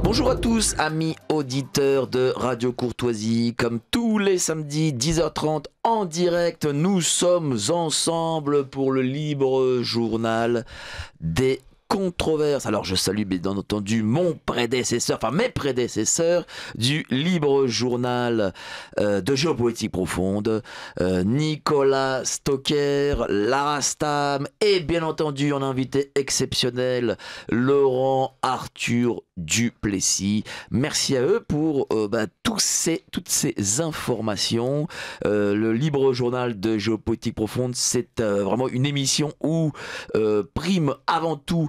Bonjour à tous, amis auditeurs de Radio Courtoisie. Comme tous les samedis, 10h30 en direct, nous sommes ensemble pour le libre journal des controverses. Alors je salue bien entendu mon prédécesseur, enfin mes prédécesseurs du libre journal de géopolitique profonde, Nicolas Stocker, Lara Stam et bien entendu en invité exceptionnel Laurent Arthur Duplessis. Merci à eux pour toutes ces informations. Le libre journal de géopolitique profonde, c'est vraiment une émission où prime avant tout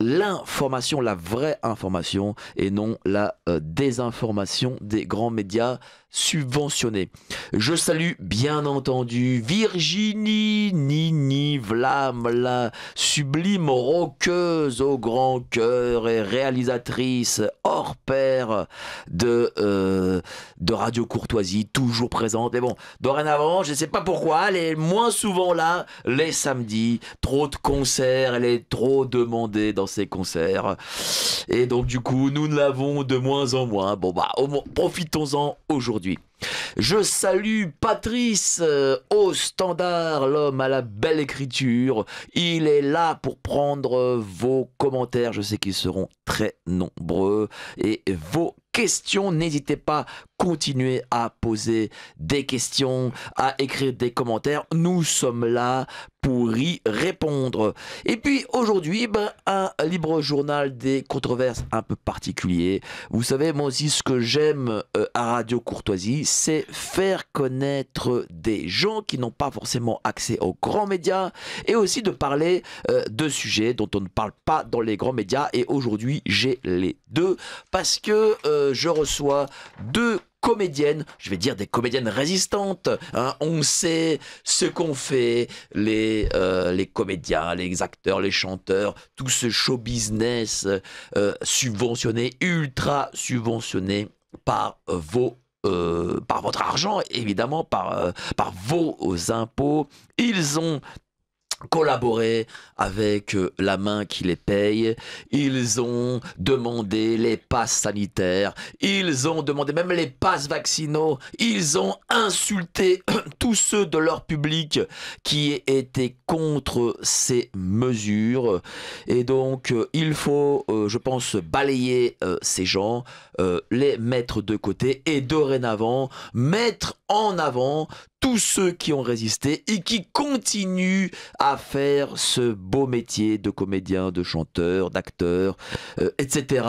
l'information, la vraie information et non la désinformation des grands médias subventionnés. Je salue bien entendu Virginie Nini Vlam, la sublime rockeuse au grand cœur et réalisatrice hors pair de Radio Courtoisie, toujours présente. Mais bon, dorénavant, je ne sais pas pourquoi, elle est moins souvent là les samedis. Trop de concerts, elle est trop demandée dans ses concerts. Et donc du coup, nous l'avons de moins en moins. Bon bah, profitons-en aujourd'hui. Je salue Patrice au standard, l'homme à la belle écriture. Il est là pour prendre vos commentaires. Je sais qu'ils seront très nombreux. Et vos questions, n'hésitez pas, continuez à poser des questions, à écrire des commentaires. Nous sommes là pour y répondre. Et puis aujourd'hui, un libre journal des controverses un peu particulier. Vous savez, moi aussi, ce que j'aime à Radio Courtoisie, c'est faire connaître des gens qui n'ont pas forcément accès aux grands médias et aussi de parler de sujets dont on ne parle pas dans les grands médias. Et aujourd'hui, j'ai les deux parce que je reçois deux comédiennes, je vais dire des comédiennes résistantes, hein. On sait ce qu'ont fait les comédiens, les acteurs, les chanteurs, tout ce show business subventionné, ultra subventionné par votre argent, évidemment, par vos impôts. Ils ont collaborer avec la main qui les paye. Ils ont demandé les passes sanitaires, ils ont demandé même les passes vaccinaux, ils ont insulté tous ceux de leur public qui étaient contre ces mesures. Et donc il faut, je pense, balayer ces gens, les mettre de côté et dorénavant mettre en avant tous ceux qui ont résisté et qui continuent à faire ce beau métier de comédien, de chanteur, d'acteur, etc.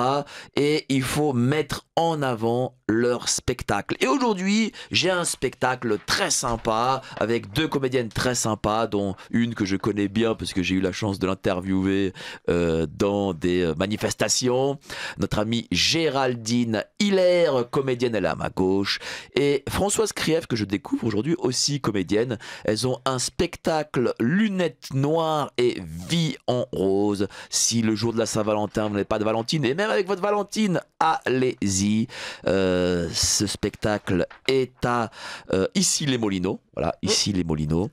Et il faut mettre en avant leur spectacle. Et aujourd'hui, j'ai un spectacle très sympa avec deux comédiennes très sympas, dont une que je connais bien parce que j'ai eu la chance de l'interviewer dans des manifestations. Notre amie Géraldine Hilaire, comédienne, elle est à ma gauche, et Françoise Krief, que je découvre aujourd'hui, aussi comédienne. Elles ont un spectacle lunettes noires et vie en rose. Si le jour de la Saint-Valentin vous n'avez pas de Valentine, et même avec votre Valentine, allez-y. Ce spectacle est à Issy-les-Moulineaux. Voilà, Issy-les-Moulineaux.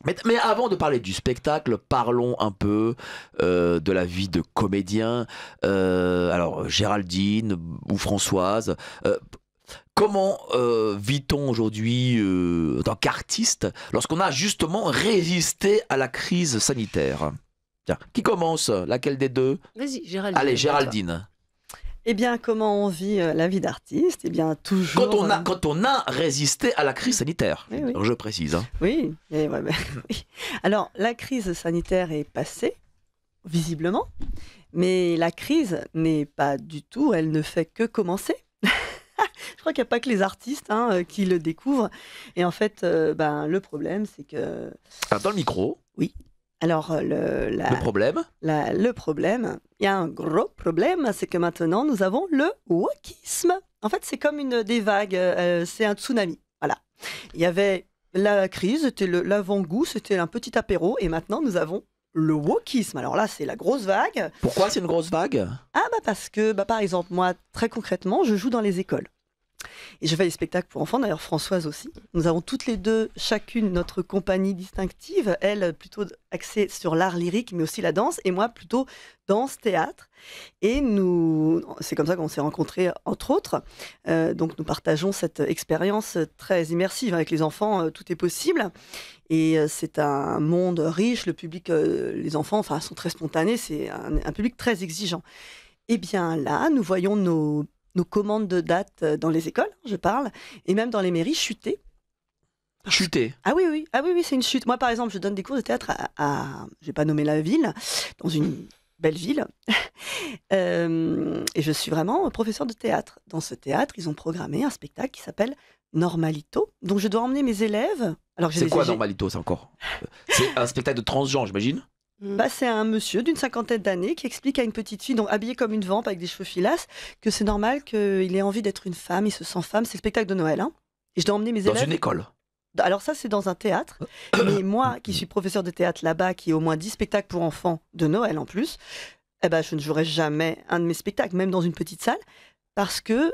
Mais avant de parler du spectacle, parlons un peu de la vie de comédien. Alors, Géraldine ou Françoise, comment vit-on aujourd'hui en tant qu'artiste lorsqu'on a justement résisté à la crise sanitaire? Tiens, qui commence? Laquelle des deux? Vas-y, Géraldine. Allez, Géraldine. Eh bien, comment on vit la vie d'artiste? Eh bien, toujours... Quand on a résisté à la crise sanitaire, oui. Je précise. Hein. Oui, oui. Alors, la crise sanitaire est passée, visiblement, mais la crise n'est pas du tout, elle ne fait que commencer. Je crois qu'il n'y a pas que les artistes qui le découvrent. Et en fait, le problème, c'est que... Alors, dans le micro. Oui. Alors, le problème, il y a un gros problème, c'est que maintenant, nous avons le wokisme. En fait, c'est comme des vagues, c'est un tsunami. Voilà. Il y avait la crise, c'était l'avant-goût, c'était un petit apéro, et maintenant, nous avons le wokisme. Alors là, c'est la grosse vague. Pourquoi c'est une grosse vague? Parce que, par exemple, moi, très concrètement, je joue dans les écoles. Et je fais des spectacles pour enfants, d'ailleurs Françoise aussi. Nous avons toutes les deux, chacune, notre compagnie distinctive. Elle, plutôt axée sur l'art lyrique, mais aussi la danse. Et moi, plutôt danse, théâtre. Et c'est comme ça qu'on s'est rencontrés, entre autres. Donc nous partageons cette expérience très immersive. Avec les enfants, tout est possible. Et c'est un monde riche. Le public, les enfants, sont très spontanés. C'est un public très exigeant. Eh bien là, nous voyons nos commandes de dates dans les écoles, je parle, et même dans les mairies chuter. Chuter. Ah oui, c'est une chute. Moi, par exemple, je donne des cours de théâtre je vais pas nommer la ville, dans une belle ville. Et je suis vraiment professeur de théâtre. Dans ce théâtre, ils ont programmé un spectacle qui s'appelle Normalito. Donc, je dois emmener mes élèves. Alors, c'est quoi Normalito, c'est encore C'est un spectacle de transgenre, j'imagine. C'est un monsieur d'une 50aine d'années qui explique à une petite fille, donc habillée comme une vampe avec des cheveux filasses, que c'est normal qu'il ait envie d'être une femme, il se sent femme. C'est le spectacle de Noël. Hein. Et je dois emmener mes élèves. Dans une école. Alors ça, c'est dans un théâtre. Mais moi, qui suis professeur de théâtre là-bas, qui ai au moins 10 spectacles pour enfants de Noël en plus, je ne jouerai jamais un de mes spectacles, même dans une petite salle. Parce que,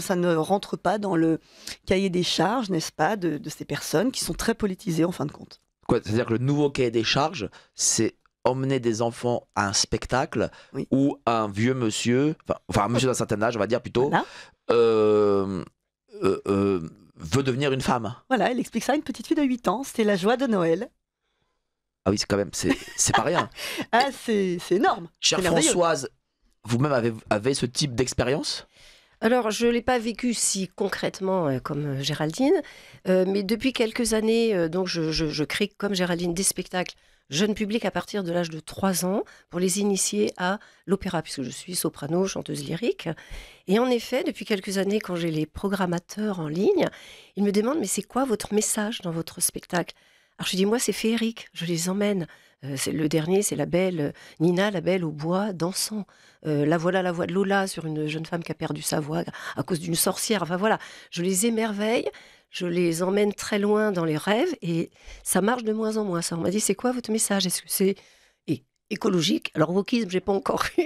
ça ne rentre pas dans le cahier des charges, n'est-ce pas, de ces personnes qui sont très politisées en fin de compte. C'est-à-dire que le nouveau cahier des charges, c'est emmener des enfants à un spectacle où un vieux monsieur, un monsieur d'un certain âge, on va dire plutôt, veut devenir une femme. Voilà, elle explique ça à une petite fille de 8 ans. C'était la joie de Noël. Ah oui, c'est quand même, c'est pas rien. Ah, c'est énorme. Chère Françoise, vous-même avez ce type d'expérience ? Alors, je ne l'ai pas vécu si concrètement comme Géraldine, mais depuis quelques années, donc je crée comme Géraldine des spectacles jeunes publics à partir de l'âge de 3 ans pour les initier à l'opéra, puisque je suis soprano, chanteuse lyrique. Et en effet, depuis quelques années, quand j'ai les programmateurs en ligne, ils me demandent « mais c'est quoi votre message dans votre spectacle ?» Alors je dis « moi, c'est féerique, je les emmène. » Le dernier, c'est la belle Nina, la belle au bois, dansant. La voilà, la voix de Lola sur une jeune femme qui a perdu sa voix à cause d'une sorcière. Enfin voilà, je les émerveille, je les emmène très loin dans les rêves et ça marche de moins en moins. Ça, on m'a dit, c'est quoi votre message ? Est-ce que c'est écologique ? Alors wokisme, j'ai pas encore eu,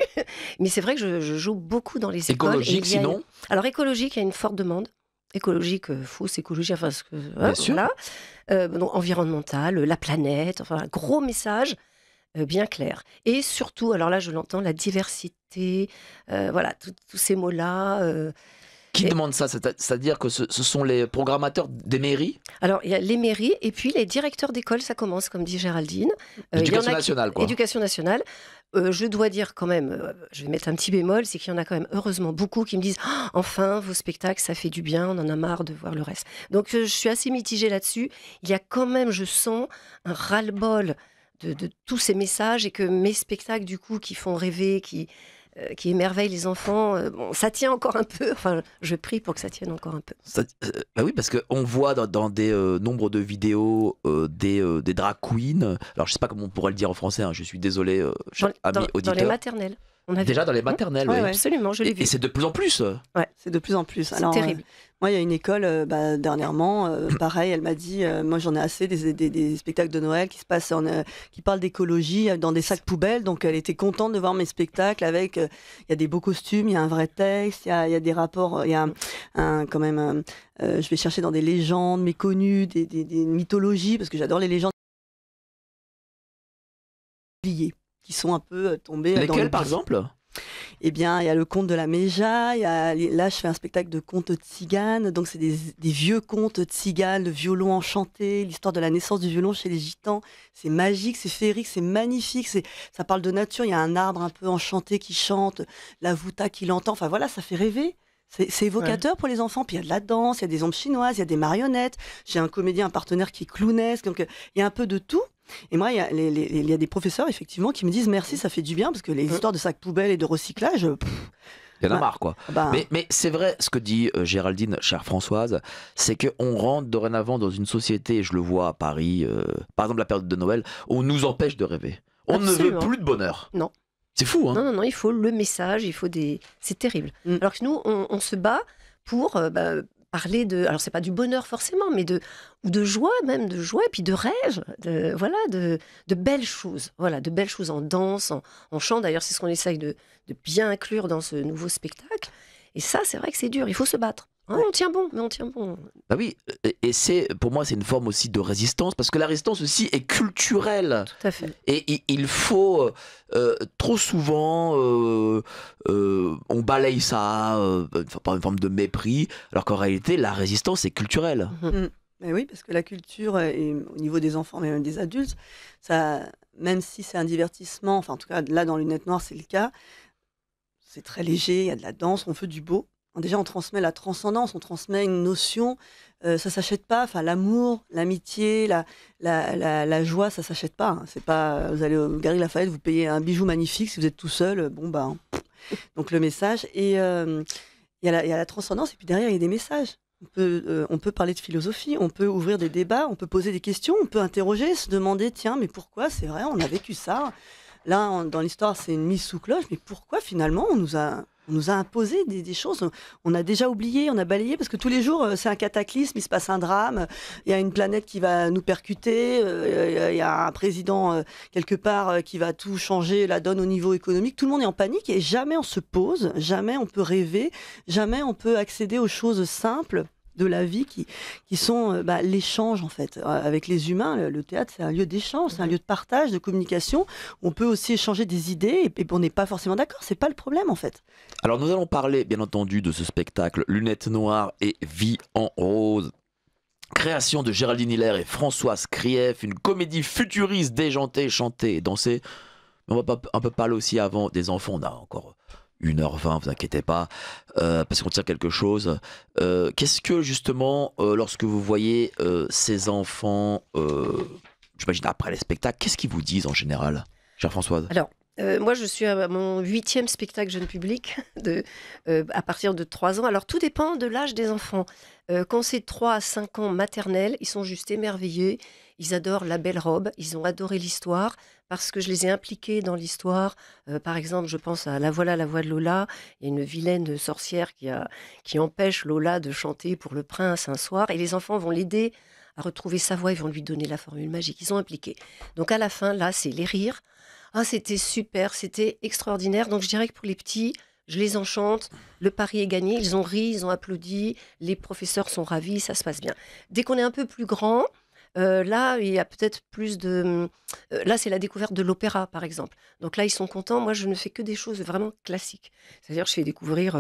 mais c'est vrai que je joue beaucoup dans les écoles. Écologique, sinon ? Alors écologique, il y a une forte demande. Écologique, fausse écologie, enfin, bien sûr. Voilà. Donc, environnemental, la planète, enfin, un gros message bien clair. Et surtout, alors là, je l'entends, la diversité, voilà, tous ces mots-là. Qui demande ça ? C'est-à-dire que ce sont les programmateurs des mairies ? Alors, il y a les mairies et puis les directeurs d'école, ça commence, comme dit Géraldine. Éducation nationale, quoi. Éducation nationale. Je dois dire quand même, je vais mettre un petit bémol, c'est qu'il y en a quand même heureusement beaucoup qui me disent « Enfin, vos spectacles, ça fait du bien, on en a marre de voir le reste. » Donc, je suis assez mitigée là-dessus. Il y a quand même, je sens, un ras-le-bol de tous ces messages et que mes spectacles, du coup, qui font rêver, qui émerveillent les enfants, ça tient encore un peu. Enfin, je prie pour que ça tienne encore un peu. Oui, parce qu'on voit dans des nombres de vidéos des drag queens. Alors, je ne sais pas comment on pourrait le dire en français, je suis désolé, amis auditeurs. Dans les maternelles. Déjà dans les maternelles, oui. Absolument, je l'ai vu. Et c'est de plus en plus. Ouais, c'est de plus en plus. C'est terrible. Moi, il y a une école, dernièrement, pareil, elle m'a dit, moi j'en ai assez des spectacles de Noël qui se passent, qui parlent d'écologie dans des sacs poubelles. Donc elle était contente de voir mes spectacles avec, il y a des beaux costumes, il y a un vrai texte, il y a des rapports, il y a quand même, je vais chercher dans des légendes méconnues, des mythologies, parce que j'adore les légendes oubliées, qui sont un peu tombées. Lesquelles, par exemple ? Eh bien, il y a le conte de la Méja, là je fais un spectacle de contes tziganes, donc c'est des vieux contes tziganes, le violon enchanté, l'histoire de la naissance du violon chez les gitans. C'est magique, c'est féerique, c'est magnifique, ça parle de nature, il y a un arbre un peu enchanté qui chante, la vouta qui l'entend, enfin voilà, ça fait rêver. C'est évocateur pour les enfants, puis il y a de la danse, il y a des ombres chinoises, il y a des marionnettes, j'ai un comédien, un partenaire qui est clownesque, donc il y a un peu de tout. Et moi, il y a des professeurs, effectivement, qui me disent merci, ça fait du bien, parce que les histoires de sacs poubelles et de recyclage... Il y en a marre, quoi. Mais c'est vrai, ce que dit Géraldine, chère Françoise, c'est qu'on rentre dorénavant dans une société, et je le vois à Paris, par exemple la période de Noël, où on nous empêche de rêver. On Absolument. ne veut plus de bonheur. Non. C'est fou, hein. Non, il faut le message, il faut c'est terrible. Alors que nous, on se bat pour parler de... Alors, c'est pas du bonheur forcément, mais ou de joie même, de joie, et puis de rêve, de belles choses. Voilà, de belles choses en danse, en chant. D'ailleurs, c'est ce qu'on essaye de bien inclure dans ce nouveau spectacle. Et ça, c'est vrai que c'est dur, il faut se battre. Ah, on tient bon, mais on tient bon. Bah oui, et pour moi c'est une forme aussi de résistance, parce que la résistance aussi est culturelle. Tout à fait. Et il faut trop souvent on balaye ça par une forme de mépris, alors qu'en réalité la résistance est culturelle. Mais oui, parce que la culture, et au niveau des enfants, mais même des adultes, ça, même si c'est un divertissement, enfin en tout cas là dans Lunettes Noires c'est le cas, c'est très léger, il y a de la danse, on fait du beau. Déjà, on transmet la transcendance, on transmet une notion, ça s'achète pas. Enfin, l'amour, l'amitié, la joie, ça s'achète pas. Hein. C'est pas, vous allez au Galeries Lafayette, vous payez un bijou magnifique. Si vous êtes tout seul, bon ben. Donc le message et il y a la transcendance et puis derrière il y a des messages. On peut parler de philosophie, on peut ouvrir des débats, on peut poser des questions, on peut interroger, se demander tiens mais pourquoi c'est vrai on a vécu ça. Là dans l'histoire c'est une mise sous cloche mais pourquoi finalement on nous a imposé des choses, on a déjà oublié, on a balayé, parce que tous les jours, c'est un cataclysme, il se passe un drame, il y a une planète qui va nous percuter, il y a un président quelque part qui va tout changer, la donne au niveau économique, tout le monde est en panique et jamais on se pose, jamais on peut rêver, jamais on peut accéder aux choses simples de la vie qui sont l'échange en fait avec les humains. Le théâtre c'est un lieu d'échange, c'est un lieu de partage, de communication. On peut aussi échanger des idées et on n'est pas forcément d'accord, c'est pas le problème en fait. Alors nous allons parler bien entendu de ce spectacle Lunettes Noires et Vie en rose. Création de Géraldine Hiller et Françoise Krief, une comédie futuriste déjantée, chantée et dansée. Mais on va un peu parler aussi avant des enfants, on a encore 1h20, vous inquiétez pas, parce qu'on tient quelque chose. Qu'est-ce que justement, lorsque vous voyez ces enfants, j'imagine après les spectacles, qu'est-ce qu'ils vous disent en général, chère Françoise? Alors, moi je suis à mon 8e spectacle jeune public à partir de 3 ans. Alors tout dépend de l'âge des enfants. Quand c'est 3 à 5 ans maternelle, ils sont juste émerveillés. Ils adorent La Belle Robe, ils ont adoré l'histoire parce que je les ai impliqués dans l'histoire. Par exemple, je pense à La voilà, la voix de Lola. Il y a une vilaine sorcière qui empêche Lola de chanter pour le prince un soir. Et les enfants vont l'aider à retrouver sa voix. Ils vont lui donner la formule magique. Ils sont impliqués. Donc à la fin, là, c'est les rires. Ah, c'était super, c'était extraordinaire. Donc je dirais que pour les petits, je les enchante. Le pari est gagné. Ils ont ri, ils ont applaudi. Les professeurs sont ravis, ça se passe bien. Dès qu'on est un peu plus grand... là, il y a peut-être plus de... là, c'est la découverte de l'opéra, par exemple. Donc là, ils sont contents. Moi, je ne fais que des choses vraiment classiques. C'est-à-dire, je fais découvrir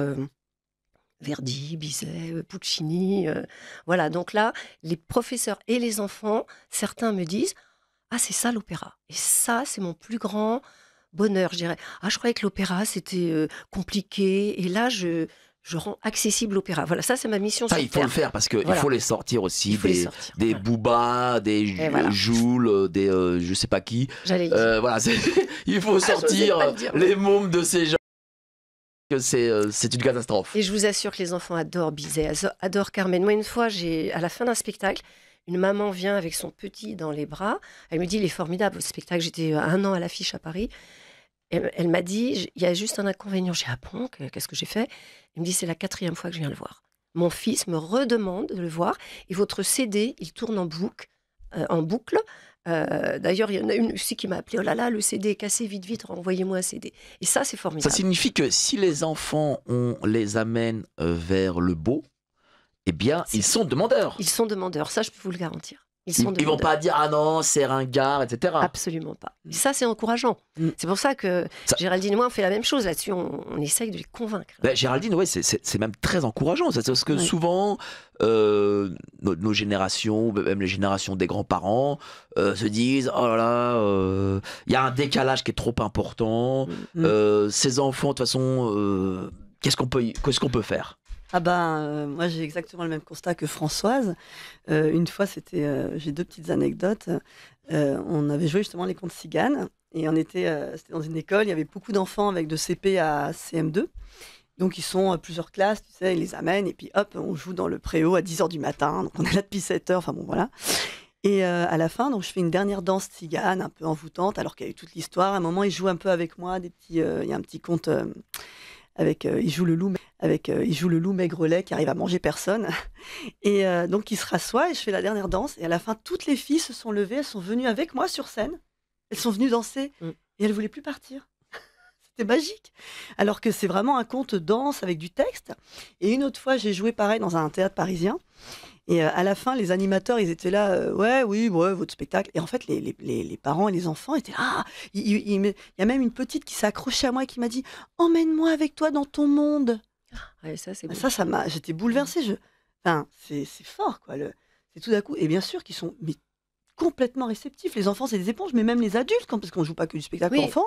Verdi, Bizet, Puccini. Voilà, donc là, les professeurs et les enfants, certains me disent « Ah, c'est ça l'opéra. Et ça, c'est mon plus grand bonheur, je dirais. Ah, je croyais que l'opéra, c'était compliqué. Et là, je rends accessible l'opéra. Voilà, ça c'est ma mission sur il faut Terre. le faire parce qu'il Voilà. faut les sortir aussi, Il faut les des sortir, des voilà. Booba, des voilà. Joule, des je sais pas qui. J'allais le dire. Voilà, il faut sortir pas le dire, les mômes de ces gens. Que c'est une catastrophe. Et je vous assure que les enfants adorent Bizet, adorent Carmen. Moi, une fois, à la fin d'un spectacle, une maman vient avec son petit dans les bras. Elle me dit, il est formidable, votre spectacle. J'étais 1 an à l'affiche à Paris. Elle m'a dit, il y a juste un inconvénient. J'ai dit, ah bon, qu'est-ce que j'ai fait? Elle me dit, c'est la 4e fois que je viens le voir. Mon fils me redemande de le voir. Et votre CD, il tourne en boucle. D'ailleurs, il y en a une aussi qui m'a appelé, oh là là, le CD est cassé, vite, vite, renvoyez-moi un CD. Et ça, c'est formidable. Ça signifie que si les enfants, on les amène vers le beau, eh bien, ils sont demandeurs. Ils sont demandeurs, ça, je peux vous le garantir. Ils vont pas dire ah non, c'est ringard, etc. Absolument pas. Et ça, c'est encourageant. C'est pour ça que Géraldine et moi, on fait la même chose là-dessus. On essaye de les convaincre. Géraldine, ouais, c'est même très encourageant. Parce que souvent, nos générations, même les générations des grands-parents, se disent oh là là, il y a un décalage qui est trop important. Ces enfants, de toute façon, qu'est-ce qu'on peut faire? Moi j'ai exactement le même constat que Françoise. Une fois, j'ai 2 petites anecdotes. On avait joué justement les contes Cigane et c'était dans une école. Il y avait beaucoup d'enfants avec de CP à CM2. Donc ils sont plusieurs classes, tu sais, ils les amènent et puis hop, on joue dans le préau à 10h du matin. Donc on est là depuis 7h, enfin bon voilà. Et à la fin, donc je fais une dernière danse Cigane un peu envoûtante alors qu'il y a eu toute l'histoire. À un moment, ils jouent un peu avec moi, il y a un petit conte avec il joue le loup maigrelet qui arrive à manger personne. Et donc il se rassoit et je fais la dernière danse. Et à la fin, toutes les filles se sont levées, elles sont venues avec moi sur scène. Elles sont venues danser et elles voulaient plus partir. C'était magique. Alors que c'est vraiment un conte danse avec du texte. Et une autre fois, j'ai joué pareil dans un théâtre parisien. Et à la fin, les animateurs, ils étaient là, ouais, oui, ouais, votre spectacle. Et en fait, les parents et les enfants étaient là. Ah, il y a même une petite qui s'est accrochée à moi et qui m'a dit, emmène-moi avec toi dans ton monde. Ouais, ça, c'est beau. Ça m'a, j'étais bouleversée. Enfin, c'est fort, quoi. C'est tout d'un coup. Et bien sûr qu'ils sont complètement réceptifs. Les enfants, c'est des éponges, mais même les adultes, parce qu'on joue pas que du spectacle Oui. enfant,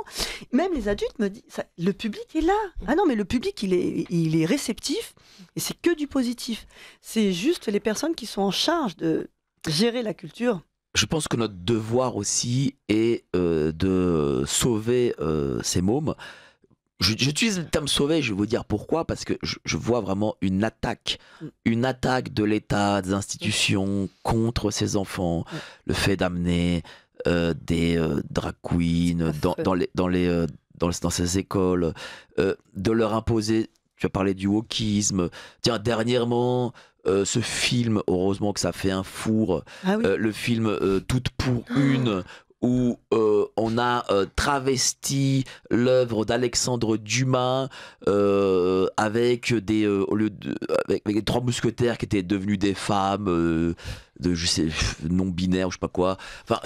même les adultes me disent, le public est là. Ah non, mais le public, il est réceptif, et c'est que du positif. C'est juste les personnes qui sont en charge de gérer la culture. Je pense que notre devoir aussi est de sauver ces mômes. J'utilise le terme sauver, je vais vous dire pourquoi, parce que je vois vraiment une attaque de l'État, des institutions contre ces enfants, le fait d'amener des drag queens dans ces écoles, de leur imposer, tu as parlé du wokisme, tiens, dernièrement, ce film, heureusement que ça fait un four, Ah oui. le film Toute pour une, où on a travesti l'œuvre d'Alexandre Dumas avec avec les trois mousquetaires qui étaient devenus des femmes je sais, non binaires ou je sais pas quoi. Enfin,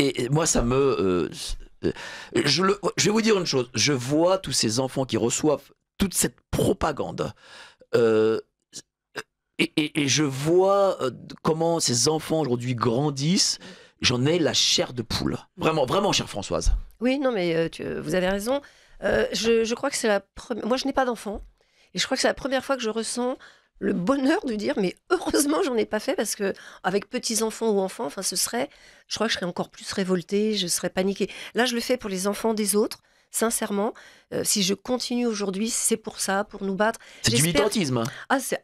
et moi ça me je vais vous dire une chose. Je vois tous ces enfants qui reçoivent toute cette propagande. Et je vois comment ces enfants aujourd'hui grandissent. J'en ai la chair de poule. Vraiment, vraiment, chère Françoise. Oui, non, mais vous avez raison. Je crois que c'est la première. Moi, je n'ai pas d'enfant. Et je crois que c'est la première fois que je ressens le bonheur de dire, mais heureusement, j'en ai pas fait parce que avec petits-enfants ou enfants, enfin, je crois que je serais encore plus révoltée, je serais paniquée. Là, je le fais pour les enfants des autres. Sincèrement, si je continue aujourd'hui, c'est pour ça, pour nous battre. C'est du J'espère- militantisme.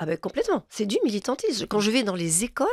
Ben, complètement. C'est du militantisme. Quand je vais dans les écoles,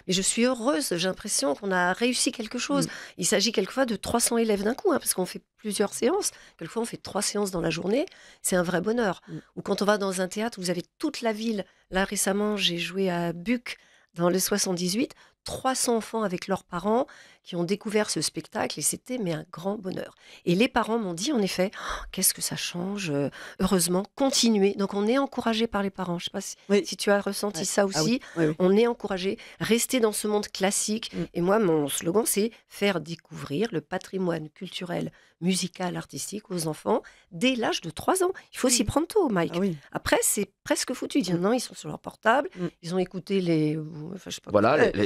mais je suis heureuse. J'ai l'impression qu'on a réussi quelque chose. Il s'agit quelquefois de 300 élèves d'un coup, parce qu'on fait plusieurs séances. Quelquefois, on fait 3 séances dans la journée. C'est un vrai bonheur. Ou quand on va dans un théâtre, vous avez toute la ville. Là, récemment, j'ai joué à Buc dans le 78. 300 enfants avec leurs parents qui ont découvert ce spectacle et c'était un grand bonheur. Et les parents m'ont dit en effet, oh, qu'est-ce que ça change, heureusement, continuez. Donc on est encouragé par les parents. Je ne sais pas si tu as ressenti ça aussi. Ah oui. Oui. On est encouragé, rester dans ce monde classique. Et moi, mon slogan, c'est faire découvrir le patrimoine culturel, musical, artistique aux enfants dès l'âge de 3 ans. Il faut s'y prendre tôt, Mike. Ah oui. Après, c'est presque foutu. Non, ils sont sur leur portable, ils ont écouté je sais pas Voilà, quoi.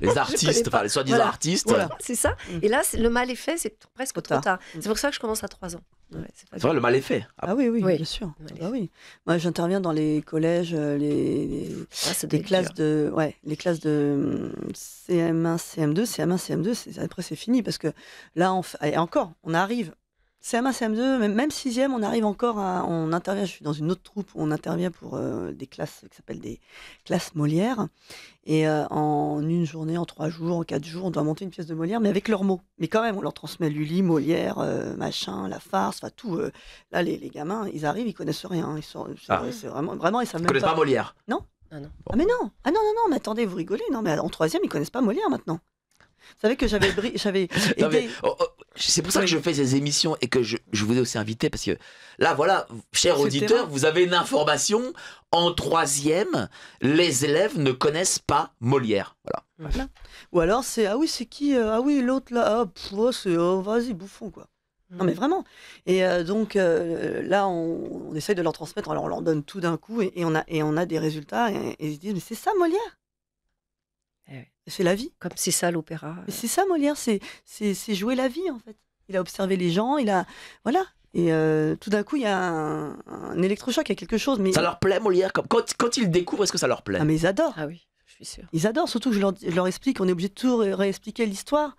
les artistes, enfin les soi-disant artistes. Voilà, c'est ça. Et là, le mal est fait, c'est presque trop tard. C'est pour ça que je commence à 3 ans. Ouais, c'est vrai, le mal est fait. Ah oui, bien sûr. Ah oui. Moi, j'interviens dans les collèges, les classes de CM1, CM2, CM1, CM2. Après, c'est fini parce que là, on arrive. CM1, CM2, même 6e, on arrive encore on intervient, je suis dans une autre troupe où on intervient pour des classes qui s'appellent des classes Molière. Et en une journée, en 3 jours, en 4 jours, on doit monter une pièce de Molière, mais avec leurs mots. Mais quand même, on leur transmet Lully, Molière, machin, la farce, enfin tout. Là, les gamins, ils arrivent, ils connaissent rien. C'est vraiment, ils savent Ils même connaissent pas Molière. Non. Ah non. Ah mais non. Ah non, mais attendez, vous rigolez. Non, mais en 3e, ils connaissent pas Molière maintenant. Vous savez que j'avais aidé... C'est pour ça que je fais ces émissions et que je vous ai aussi invité parce que là, voilà, chers auditeurs, vous avez une information. En 3e, les élèves ne connaissent pas Molière. Voilà. Ou alors c'est c'est qui l'autre là, c'est vas-y bouffon quoi. Non mais vraiment. Et donc là on essaye de leur transmettre, alors on leur donne tout d'un coup et on a des résultats et ils se disent mais c'est ça Molière. C'est la vie. Comme c'est ça l'opéra. Mais c'est ça Molière, c'est jouer la vie en fait. Il a observé les gens, voilà. Et tout d'un coup il y a un électrochoc, il y a quelque chose. Mais ça leur plaît Molière quand ils découvrent, est-ce que ça leur plaît? Ah mais ils adorent. Ah oui, je suis sûre. Ils adorent, surtout que je leur explique, on est obligé de tout réexpliquer l'histoire.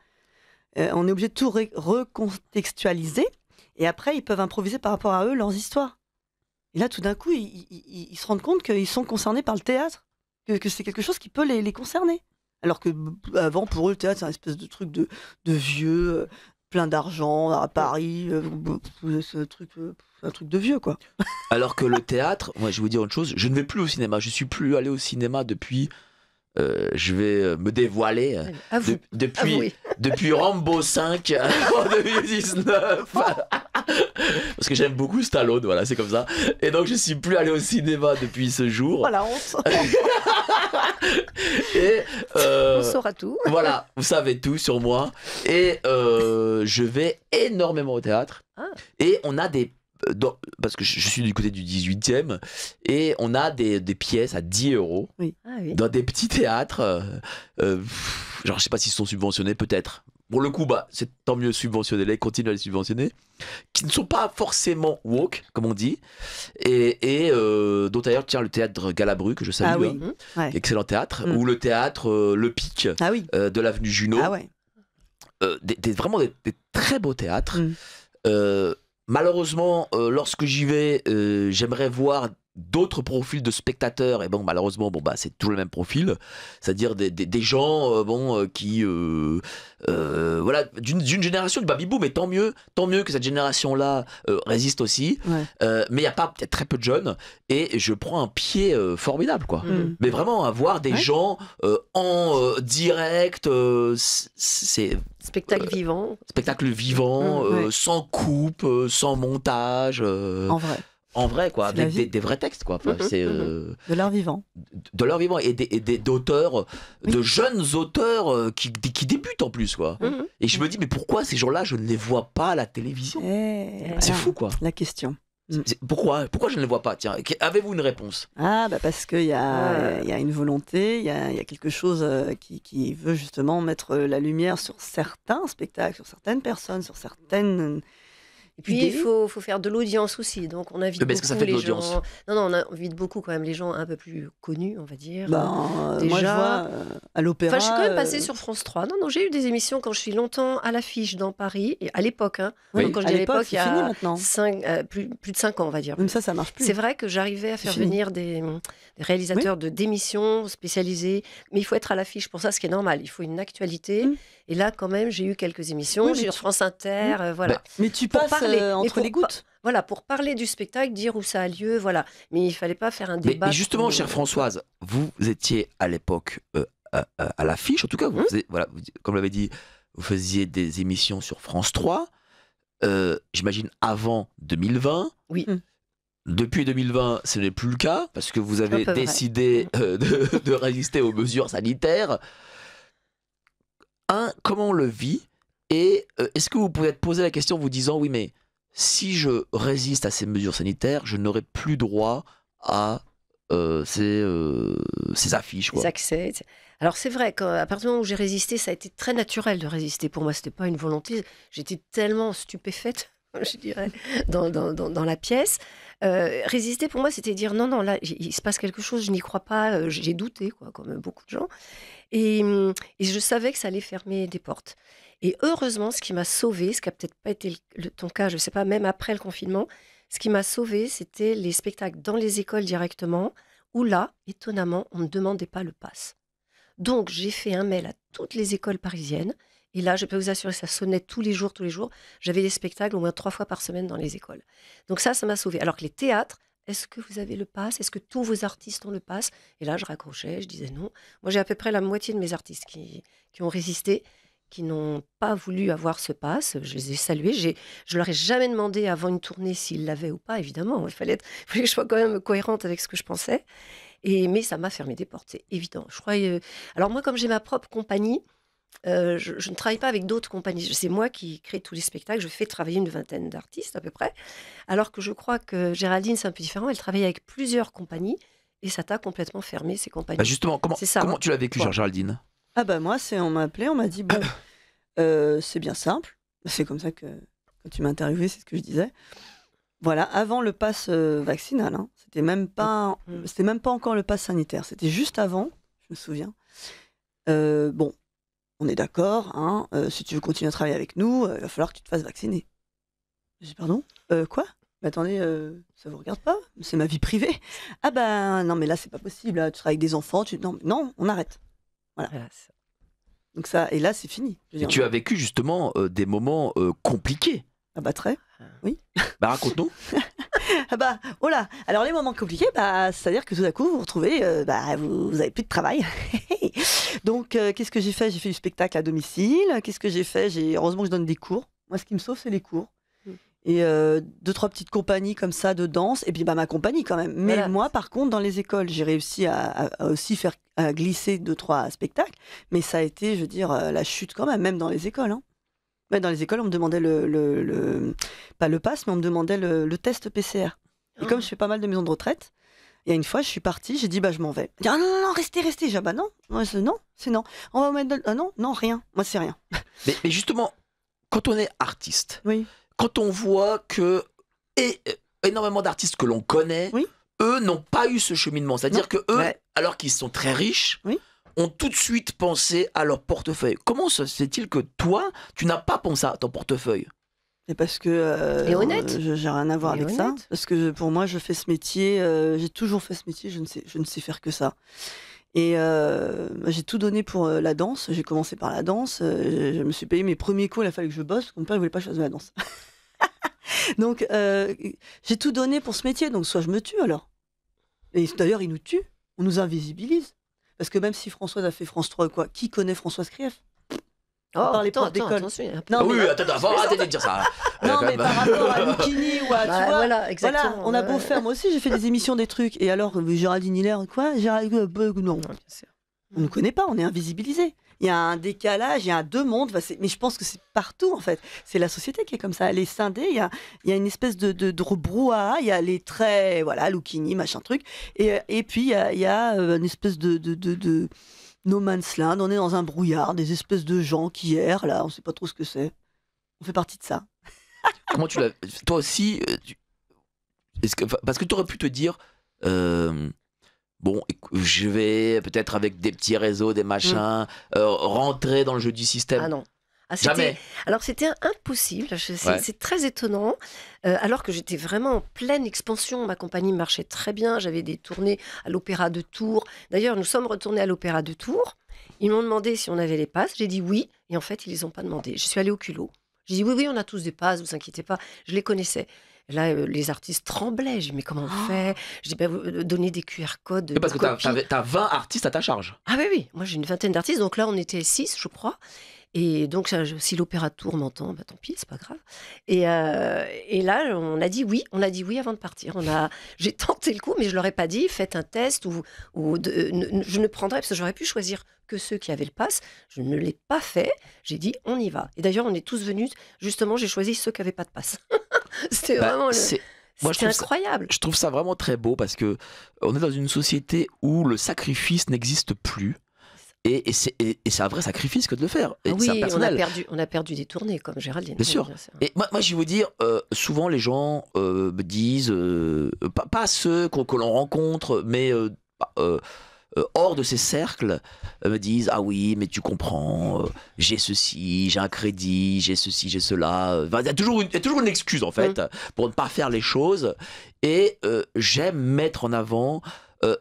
On est obligé de tout recontextualiser. Et après ils peuvent improviser par rapport à eux leurs histoires. Et là tout d'un coup ils se rendent compte qu'ils sont concernés par le théâtre, que c'est quelque chose qui peut les concerner. Alors que avant, pour eux, le théâtre, c'est un espèce de truc de vieux, plein d'argent, à Paris, un truc de vieux, quoi. Alors que le théâtre, moi, je vais vous dire une chose, je ne vais plus au cinéma. Je suis plus allé au cinéma depuis... je vais me dévoiler depuis Rambo 5 en 2019. Parce que j'aime beaucoup Stallone, voilà, c'est comme ça. Et donc je suis plus allé au cinéma depuis ce jour. Oh la honte. Et On saura tout. voilà, vous savez tout sur moi. Et je vais énormément au théâtre. Ah. Et on a parce que je suis du côté du 18e, et on a des pièces à 10 € Ah oui. dans des petits théâtres. Genre, je sais pas s'ils sont subventionnés, peut-être. Pour le coup, c'est tant mieux, subventionnez-les, continuez à les subventionner. Qui ne sont pas forcément woke, comme on dit. Et dont d'ailleurs, tiens, le théâtre Galabru, que je salue. Ah oui. Hein, Ouais. excellent théâtre. Mm. Ou le théâtre Le Pic Ah oui. de l'avenue Junot. Ah ouais. Vraiment des très beaux théâtres. Mm. Malheureusement, lorsque j'y vais, j'aimerais voir d'autres profils de spectateurs, et bon, malheureusement, c'est toujours le même profil, c'est-à-dire des gens qui voilà, d'une génération du baby-boom, et tant mieux que cette génération-là résiste aussi, Ouais. mais il y a pas peut-être très peu de jeunes, et je prends un pied formidable, quoi. Mm. Mais vraiment, avoir des Ouais. gens en direct, c'est Spectacle vivant. spectacle vivant, Ouais. sans coupe, sans montage, En vrai, quoi, c'est la avec vie. des vrais textes, quoi. Enfin, c'est de l'art vivant. de leur vivant, et d'auteurs, Oui. de jeunes auteurs qui débutent en plus, quoi. Mhm. Et je me dis, mais pourquoi ces gens-là, je ne les vois pas à la télévision? C'est fou, quoi. La question. Pourquoi je ne les vois pas? Tiens, avez-vous une réponse? Parce qu'il y a une volonté, il y a quelque chose qui veut justement mettre la lumière sur certains spectacles, sur certaines personnes, sur certaines. Et puis, il faut faire de l'audience aussi. Donc, on invite Mais est-ce que ça beaucoup fait de les l'audience? gens. Non, on invite beaucoup quand même les gens un peu plus connus, on va dire. Moi, je Déjà- vois à l'opéra. Enfin, je suis quand même passée sur France 3. Non, j'ai eu des émissions quand je suis longtemps à l'affiche dans Paris, et à l'époque. Hein. Oui. Donc, quand je à dis à l'époque, l'époque, il y c'est fini a maintenant. plus de 5 ans, on va dire. Même ça marche plus. C'est vrai que j'arrivais à faire fini. venir des réalisateurs d'émissions spécialisées, mais il faut être à l'affiche pour ça, ce qui est normal. Il faut une actualité. Mm. Et là, quand même, j'ai eu quelques émissions. Oui, mais j'ai eu tu- France Inter, voilà. Mais tu Pour passes parler, mais entre pour les gouttes. Voilà, pour parler du spectacle, dire où ça a lieu, voilà. Mais il fallait pas faire un Mais débat. justement, trop- chère Françoise, vous étiez à l'époque à l'affiche, en tout cas, vous faisiez, voilà, comme l'avez dit, vous faisiez des émissions sur France 3, j'imagine avant 2020. Oui. Depuis 2020, ce n'est plus le cas, parce que vous avez un peu vrai. décidé de résister aux mesures sanitaires. Comment on le vit? Et est-ce que vous pouvez être posé la question en vous disant, oui, mais si je résiste à ces mesures sanitaires, je n'aurai plus droit à ces affiches, quoi. Les accès. Alors c'est vrai qu'à partir du moment où j'ai résisté, ça a été très naturel de résister. Pour moi, c'était pas une volonté. J'étais tellement stupéfaite, je dirais, dans la pièce. Résister pour moi, c'était dire non, là, il se passe quelque chose, je n'y crois pas. J'ai douté, quoi, comme beaucoup de gens. Et je savais que ça allait fermer des portes. Et heureusement, ce qui m'a sauvée, ce qui n'a peut-être pas été ton cas, je ne sais pas, même après le confinement, ce qui m'a sauvée, c'était les spectacles dans les écoles directement, où là, étonnamment, on ne demandait pas le pass. Donc, j'ai fait un mail à toutes les écoles parisiennes. Et là, je peux vous assurer, ça sonnait tous les jours. J'avais des spectacles au moins 3 fois par semaine dans les écoles. Donc ça m'a sauvée. Alors que les théâtres, est-ce que vous avez le pass? Est-ce que tous vos artistes ont le pass? Et là, je raccrochais, je disais non. Moi, j'ai à peu près la moitié de mes artistes qui ont résisté, qui n'ont pas voulu avoir ce pass. Je les ai salués. Je leur ai jamais demandé avant une tournée s'ils l'avaient ou pas, évidemment. Il fallait que je sois quand même cohérente avec ce que je pensais. Mais ça m'a fermé des portes, c'est évident. Je crois, alors moi, comme j'ai ma propre compagnie, je ne travaille pas avec d'autres compagnies. C'est moi qui crée tous les spectacles. Je fais travailler une vingtaine d'artistes à peu près. Alors que je crois que Géraldine, c'est un peu différent. Elle travaille avec plusieurs compagnies et ça t'a complètement fermé ces compagnies. Justement, comment tu l'as vécu, Géraldine? Moi, on m'a appelé, on m'a dit bon, c'est bien simple. C'est comme ça que quand tu m'as interviewé, c'est ce que je disais. Voilà, avant le pass vaccinal, hein, c'était même pas encore le pass sanitaire, c'était juste avant, je me souviens. Bon, on est d'accord, hein, si tu veux continuer à travailler avec nous, il va falloir que tu te fasses vacciner. J'ai dit pardon, quoi? Mais attendez, ça vous regarde pas? C'est ma vie privée. Ah ben non, mais là c'est pas possible. Là, tu travailles avec des enfants, non, on arrête. Voilà. Donc ça, et là c'est fini. Et tu as vécu justement des moments compliqués. Ah bah très, oui. Raconte-nous. Oh là. Alors les moments compliqués, c'est-à-dire que tout à coup vous vous retrouvez, vous avez plus de travail. Donc qu'est-ce que j'ai fait? J'ai fait du spectacle à domicile. Qu'est-ce que j'ai fait? Heureusement que je donne des cours. Moi, ce qui me sauve, c'est les cours. Et 2-3 petites compagnies comme ça de danse, et puis ma compagnie quand même. Mais Voilà. moi, par contre, dans les écoles, j'ai réussi à aussi faire à glisser 2-3 spectacles, mais ça a été, je veux dire, la chute quand même dans les écoles. Hein. Ouais, dans les écoles, on me demandait pas le pass, mais on me demandait le test PCR. Et comme je fais pas mal de maisons de retraite, il y a une fois, je suis partie, j'ai dit, je m'en vais. Il dit, ah non, restez. J'ai dit, non. Moi, c'est non. On va vous mettre non, rien. Moi, c'est rien. Mais justement, quand on est artiste, Oui. quand on voit que énormément d'artistes que l'on connaît, Oui. eux n'ont pas eu ce cheminement. C'est-à-dire que eux, Ouais. alors qu'ils sont très riches, Oui. ont tout de suite pensé à leur portefeuille. Comment se fait-il que toi, tu n'as pas pensé à ton portefeuille? Et parce que Et honnête. j'ai rien à voir Et avec ça. honnête. Parce que pour moi, je fais ce métier, j'ai toujours fait ce métier, je ne sais faire que ça. Et j'ai tout donné pour la danse. J'ai commencé par la danse. Je me suis payé mes premiers cours, il a fallu que je bosse, parce que mon père ne voulait pas que je fasse de la danse. Donc, j'ai tout donné pour ce métier, donc soit je me tue alors. Et d'ailleurs, ils nous tuent, on nous invisibilise. Parce que même si Françoise a fait France 3 ou quoi, qui connaît Françoise Krief? Par les profs d'école. attention, il y a un peu- Non, Ah oui, mais- attends, faut arrêter de dire ça. Non, Quand mais même. par rapport à Lucchini ou à, tu Bah, vois, voilà, exactement. on a beau faire, moi aussi j'ai fait des émissions, des trucs, et alors Géraldine Hiller, quoi non, Non, bien sûr. on ne connaît pas, on est invisibilisé. Il y a un décalage, il y a deux mondes, mais je pense que c'est partout en fait. C'est la société qui est comme ça, elle est scindée, il y a une espèce de brouhaha, il y a les traits, voilà, Lucchini, machin truc, et puis il y a une espèce de no man's land, on est dans un brouillard, des espèces de gens qui errent, là, on ne sait pas trop ce que c'est. On fait partie de ça. Comment tu l'as. Toi aussi, parce que tu aurais pu te dire. Bon, je vais peut-être avec des petits réseaux, des machins, rentrer dans le jeu du système. Ah non. Ah, Jamais. Alors c'était impossible, c'est très étonnant, alors que j'étais vraiment en pleine expansion, ma compagnie marchait très bien, j'avais des tournées à l'Opéra de Tours. D'ailleurs, nous sommes retournés à l'Opéra de Tours, ils m'ont demandé si on avait les passes, j'ai dit oui, et en fait ils les ont pas demandé. Je suis allée au culot, j'ai dit oui, on a tous des passes, vous inquiétez pas, je les connaissais. Là, les artistes tremblaient, j'ai dit mais comment on fait? J'ai dit vous donnez des QR codes. Parce de que copies. t'as 20 artistes à ta charge. Ah oui, moi j'ai une vingtaine d'artistes, donc là on était 6 je crois. Et donc si l'Opéra de Tours m'entend, tant pis, c'est pas grave. Et là on a dit oui avant de partir. J'ai tenté le coup, mais je leur ai pas dit faites un test je ne prendrais, parce que j'aurais pu choisir que ceux qui avaient le pass. Je ne l'ai pas fait, j'ai dit on y va. Et d'ailleurs on est tous venus, justement j'ai choisi ceux qui n'avaient pas de pass. C'était vraiment Moi, je c'était trouve incroyable. Je trouve ça vraiment très beau parce que on est dans une société où le sacrifice n'existe plus. Et c'est un vrai sacrifice que de le faire. Et Ah c'est oui, personnel. on a perdu des tournées comme Géraldine. Bien sûr. Et moi, je vais vous dire, souvent les gens me disent, pas ceux que l'on rencontre, mais hors de ces cercles, me disent ah oui, mais tu comprends, j'ai ceci, j'ai un crédit, j'ai ceci, j'ai cela. Enfin, il y a toujours une excuse en fait pour ne pas faire les choses. Et j'aime mettre en avant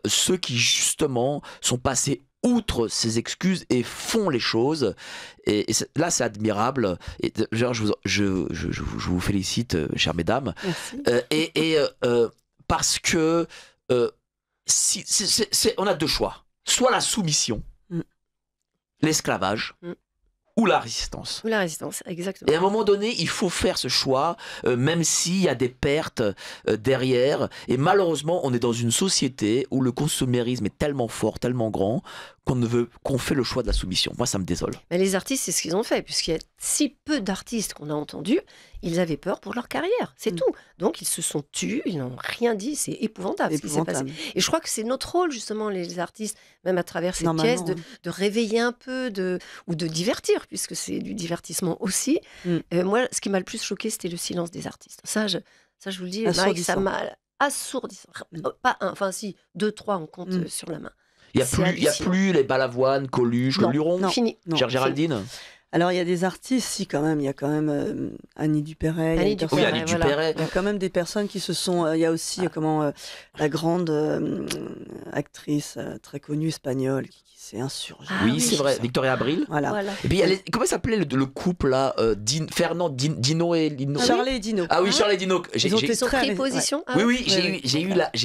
ceux qui justement sont passés outre ces excuses et font les choses. Et là, c'est admirable. Et genre, je vous félicite, chères mesdames. Merci. Parce que on a deux choix. Soit la soumission, l'esclavage, ou la résistance. Ou la résistance, exactement. Et à un moment donné, il faut faire ce choix, même s'il y a des pertes derrière. Et malheureusement, on est dans une société où le consumérisme est tellement fort, tellement grand, qu'on fait le choix de la soumission. Moi, ça me désole. Mais les artistes, c'est ce qu'ils ont fait, puisqu'il y a si peu d'artistes qu'on a entendus, ils avaient peur pour leur carrière, c'est tout. Donc ils se sont tus, ils n'ont rien dit, c'est épouvantable ce qui s'est passé. Et je crois que c'est notre rôle, justement, les artistes, même à travers ces pièces, de réveiller un peu, ou de divertir, puisque c'est du divertissement aussi. Moi, ce qui m'a le plus choqué, c'était le silence des artistes. Ça, je vous le dis, Mike, ça m'a assourdissant. Pas un, enfin si, 2, 3, on compte sur la main. Il n'y a plus les Balavoine, Coluche, le Luron. Fini. Chère Géraldine. Alors, il y a des artistes, si, quand même. Il y a quand même Annie Dupéret. Annie Dupéret. Il y a quand même des personnes qui se sont... Il y a aussi la grande actrice très connue espagnole qui s'est insurgée. Oui, c'est vrai. Victoria Abril. Voilà. Et puis, comment s'appelait le couple, là Fernand, Dino et Lino. Charlet et Dino. Ah oui, Charlet et Dino. Ils ont pris position. Oui, j'ai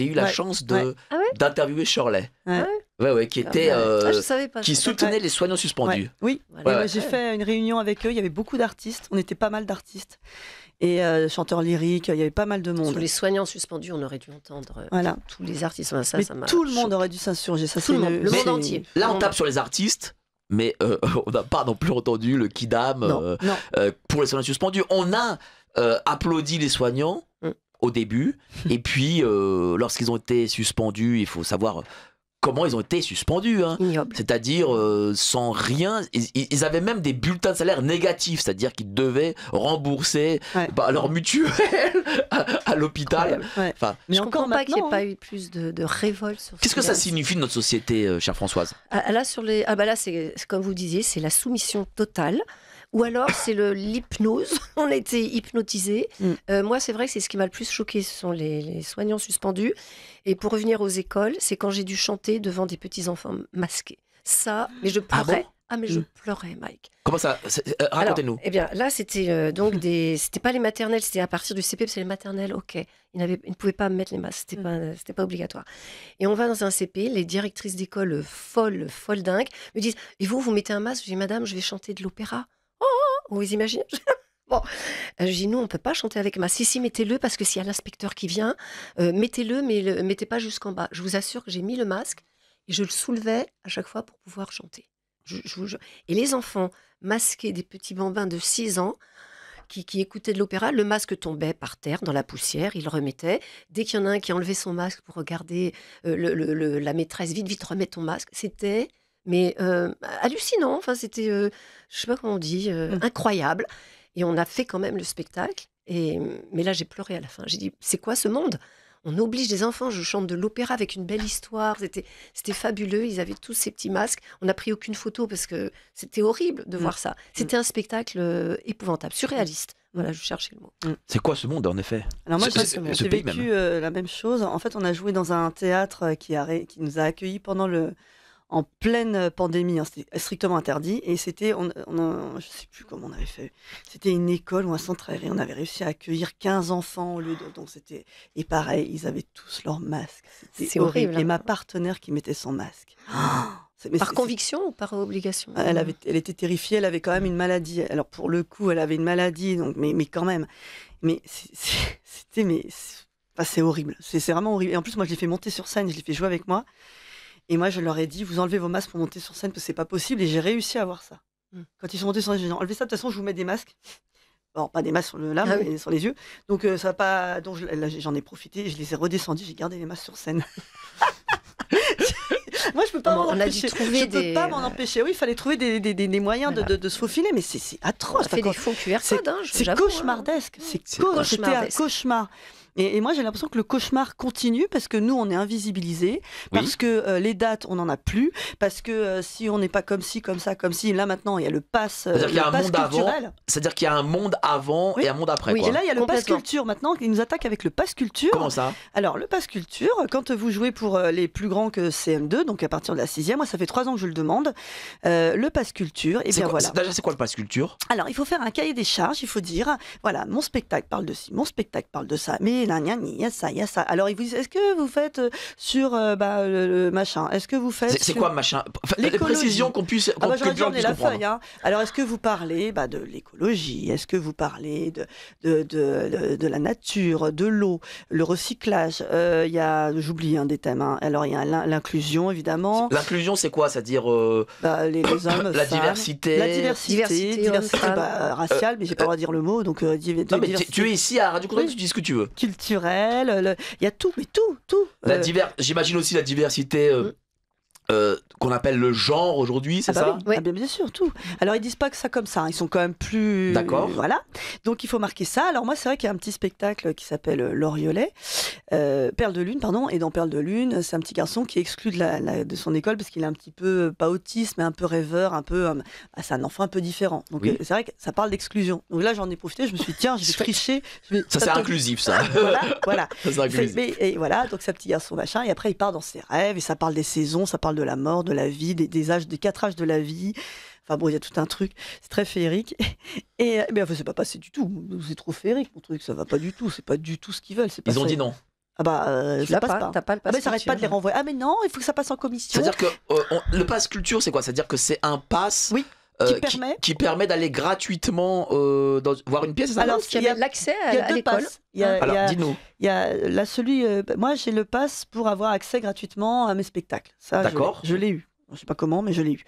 eu la chance d'interviewer Shirley. Ouais, qui était, je savais pas, qui soutenait les soignants suspendus. Oui, j'ai fait une réunion avec eux, il y avait beaucoup d'artistes, on était pas mal d'artistes. et chanteur lyrique, il y avait pas mal de monde. Sur les soignants suspendus, on aurait dû entendre Voilà. tous les artistes. Ça, Mais ça m'a tout le monde choqué. aurait dû s'insurger. Ça, Tout le c'est monde, le c'est- monde entier. Là, on tape sur les artistes, mais on n'a pas non plus entendu le Kidam Non, non. pour les soignants suspendus. On a applaudi les soignants au début, et puis lorsqu'ils ont été suspendus, il faut savoir comment ils ont été suspendus. Hein. Ignoble. C'est-à-dire sans rien. Ils avaient même des bulletins de salaire négatifs, c'est-à-dire qu'ils devaient rembourser Ouais. leur mutuelle à l'hôpital. Ouais. Enfin, Mais Je encore comprends pas qu'il n'y ait maintenant, pas eu plus de révolte sur qu'est-ce ce que ça gaz. signifie de notre société, chère Françoise? Là, là c'est comme vous disiez, c'est la soumission totale. Ou alors, c'est l'hypnose. On a été hypnotisés. Moi, c'est vrai que c'est ce qui m'a le plus choqué, ce sont les soignants suspendus. Et pour revenir aux écoles, c'est quand j'ai dû chanter devant des petits-enfants masqués. Ça, mais je Ah pleurais. bon Mais je pleurais, Mike. Comment ça racontez-nous. Alors, eh bien, là, c'était donc c'était pas les maternelles, c'était à partir du CP, c'est les maternelles, ok. Ils ne pouvaient pas mettre les masques, c'était pas obligatoire. Et on va dans un CP, les directrices d'école folles dingues me disent, et vous mettez un masque? Je dis, madame, je vais chanter de l'opéra. Oh, vous imaginez? Bon, je dis, nous, on peut pas chanter avec masque. Si, mettez-le, parce que s'il y a l'inspecteur qui vient, mettez-le, mais mettez pas jusqu'en bas. Je vous assure que j'ai mis le masque et je le soulevais à chaque fois pour pouvoir chanter. Je vous jure. Et les enfants masqués, des petits bambins de 6 ans, qui écoutaient de l'opéra, le masque tombait par terre dans la poussière, ils le remettaient. Dès qu'il y en a un qui enlevait son masque pour regarder la maîtresse, vite, remets ton masque, c'était hallucinant. Enfin, c'était, je sais pas comment on dit, incroyable. Et on a fait quand même le spectacle. Mais là, j'ai pleuré à la fin. J'ai dit, c'est quoi ce monde? On oblige les enfants, je chante de l'opéra avec une belle histoire. C'était fabuleux, ils avaient tous ces petits masques. On n'a pris aucune photo parce que c'était horrible de voir ça. C'était un spectacle épouvantable, surréaliste. Voilà, je cherchais le mot. C'est quoi ce monde, en effet? Alors moi, Ce j'ai pays vécu la même chose. En fait, on a joué dans un théâtre qui nous a accueillis en pleine pandémie. Hein. C'était strictement interdit. Et c'était, je sais plus comment on avait fait. C'était une école ou un centre aéré. On avait réussi à accueillir 15 enfants au lieu de... Donc c'était... Et pareil, ils avaient tous leurs masques. C'est horrible. Et ma partenaire qui mettait son masque. Par conviction ou par obligation? Elle était terrifiée, elle avait quand même une maladie. Alors pour le coup, elle avait une maladie, donc, mais quand même. Mais c'est horrible. C'est vraiment horrible. Et en plus, moi, je l'ai fait monter sur scène, je l'ai fait jouer avec moi. Et moi, je leur ai dit, vous enlevez vos masques pour monter sur scène, parce que c'est pas possible. Et j'ai réussi à avoir ça. Quand ils sont montés sur scène, j'ai dit, enlevez ça, de toute façon, je vous mets des masques. Bon, pas des masques sur mais sur les yeux. Donc, ça va pas. Donc, là, j'en ai profité, je les ai redescendus, j'ai gardé les masques sur scène. Moi, je peux pas m'en empêcher. Je peux pas m'en empêcher. Oui, il fallait trouver des moyens de se faufiler, mais c'est atroce. On a fait des faux QR codes. C'est cauchemardesque. C'était un cauchemar. Et moi, j'ai l'impression que le cauchemar continue parce que nous, on est invisibilisés, parce que les dates, on n'en a plus, parce que si on n'est pas comme ci, comme ça, comme ci, là maintenant, il y a le pass culturel. C'est-à-dire qu'il y a un monde avant et un monde après. Oui, et là, il y a le pass culture maintenant qui nous attaque avec le pass culture. Comment ça? Alors, le pass culture, quand vous jouez pour les plus grands que CM2, donc à partir de la 6e, moi, ça fait 3 ans que je le demande, le pass culture, et bien voilà. Déjà, c'est quoi le pass culture? Alors, il faut faire un cahier des charges, il faut dire, voilà, mon spectacle parle de ci, mon spectacle parle de ça, mais il y a ça. Alors, ils vous disent, est-ce que vous faites sur le machin? Est-ce que vous faites C'est quoi machin? Les précisions qu'on puisse j'en ai la comprendre. feuille. Hein. Alors, est-ce que vous parlez de l'écologie? Est-ce que vous parlez de la nature, de l'eau, le recyclage? Il y a, j'oublie des thèmes. Hein. Alors, il y a l'inclusion, évidemment. L'inclusion, c'est quoi? C'est-à-dire les hommes, la femmes, diversité. La diversité raciale, mais j'ai pas le droit de dire le mot. Donc, non, mais tu es ici à Radio Courtoisie, tu dis ce que tu veux. Culturel, il y a tout, mais tout. J'imagine aussi la diversité qu'on appelle le genre aujourd'hui, c'est ça? Oui. Bien sûr, tout. Alors, ils disent pas que ça comme ça, hein. Ils sont quand même plus... D'accord. Voilà. Donc, il faut marquer ça. Alors, moi, c'est vrai qu'il y a un petit spectacle qui s'appelle L'Oriolet, Perle de Lune, pardon. Et dans Perle de Lune, c'est un petit garçon qui est exclu de son école parce qu'il est un petit peu, pas autiste, mais un peu rêveur, un peu... c'est un enfant un peu différent. Donc, c'est vrai que ça parle d'exclusion. Donc là, j'en ai profité, je me suis dit, tiens, je vais tricher. Ça, c'est inclusif, ça. Voilà. Ça, c'est inclusif. Et voilà, donc, c'est un petit garçon, machin. Et après, il part dans ses rêves et ça parle des saisons, ça parle de la mort, de la vie, des âges, des 4 âges de la vie. Enfin bon, il y a tout un truc, c'est très féerique. Mais enfin, c'est pas passé du tout. C'est trop féerique, mon truc, ça va pas du tout. C'est pas du tout ce qu'ils veulent. Ils ont dit non. Ça passe pas. T'as pas le pass ça arrête pas de les renvoyer. Ah mais non, il faut que ça passe en commission. C'est-à-dire que le pass culture, c'est quoi? C'est-à-dire que c'est un pass qui permet d'aller gratuitement voir une pièce. Alors, Il y a l'accès à l'école. passes. Alors, dis-nous. Il y a là moi j'ai le pass pour avoir accès gratuitement à mes spectacles. Ça, D'accord. je l'ai eu. Je sais pas comment, mais je l'ai eu.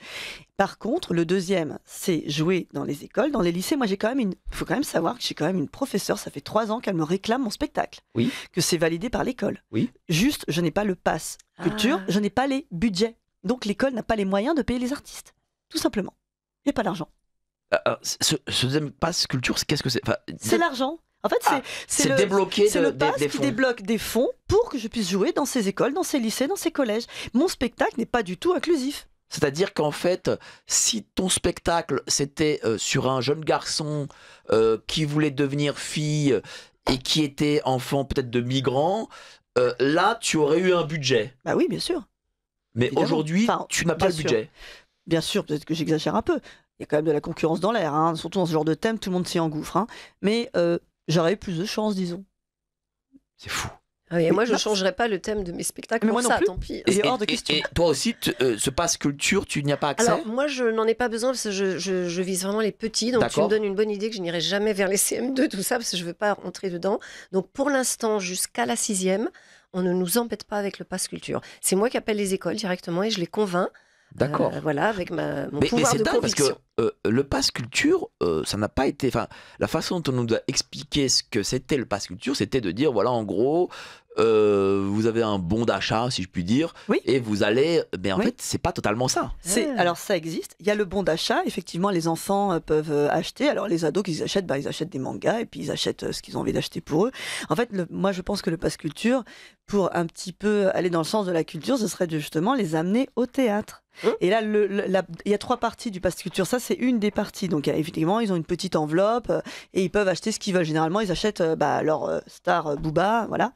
Par contre, le deuxième, c'est jouer dans les écoles, dans les lycées. Moi, il faut quand même savoir que j'ai quand même une professeure. Ça fait 3 ans qu'elle me réclame mon spectacle. Oui. Que c'est validé par l'école. Oui. Juste, je n'ai pas le pass culture, je n'ai pas les budgets. Donc l'école n'a pas les moyens de payer les artistes. Tout simplement. Il n'y a pas l'argent. Ce deuxième pass culture, qu'est-ce que c'est? C'est l'argent. En fait, c'est débloquer c'est le pass des qui fonds. débloque des fonds pour que je puisse jouer dans ces écoles, dans ces lycées, dans ces collèges. Mon spectacle n'est pas du tout inclusif. C'est-à-dire qu'en fait, si ton spectacle c'était sur un jeune garçon qui voulait devenir fille et qui était enfant peut-être de migrants, là tu aurais eu un budget. Bah oui, bien sûr. Mais Évidemment. aujourd'hui, tu n'as pas le bien sûr. budget. Bien sûr, peut-être que j'exagère un peu. Il y a quand même de la concurrence dans l'air, hein. Surtout dans ce genre de thème, tout le monde s'y engouffre. Hein. Mais j'aurais eu plus de chance, disons. C'est fou. Ah oui, et moi, je ne changerais pas le thème de mes spectacles Mais pour moi non ça, plus. tant pis. Et hors de question. Et toi aussi, ce pass culture, tu n'y as pas accès? Alors, moi, je n'en ai pas besoin parce que je vise vraiment les petits. Donc, tu D'accord. me donnes une bonne idée que je n'irai jamais vers les CM2, tout ça, parce que je ne veux pas rentrer dedans. Donc, pour l'instant, jusqu'à la 6e, on ne nous embête pas avec le pass culture. C'est moi qui appelle les écoles directement et je les convainc. D'accord. Voilà, avec mon Mais pouvoir c'est de dingue parce conviction. que le pass culture, ça n'a pas été. Enfin, la façon dont on nous a expliqué ce que c'était le pass culture, c'était de dire voilà, en gros, vous avez un bon d'achat, si je puis dire, Oui. et vous allez. Mais en Oui. fait, c'est pas totalement ça. Alors ça existe. Il y a le bon d'achat. Effectivement, les enfants peuvent acheter. Alors les ados, qu'ils achètent, ils achètent des mangas et puis ils achètent ce qu'ils ont envie d'acheter pour eux. En fait, moi, je pense que le pass culture, pour un petit peu aller dans le sens de la culture, ce serait de justement les amener au théâtre. Et là, il y a 3 parties du pass culture. Ça, c'est une des parties. Donc, effectivement, ils ont une petite enveloppe et ils peuvent acheter ce qu'ils veulent. Généralement, ils achètent leur star Booba, voilà.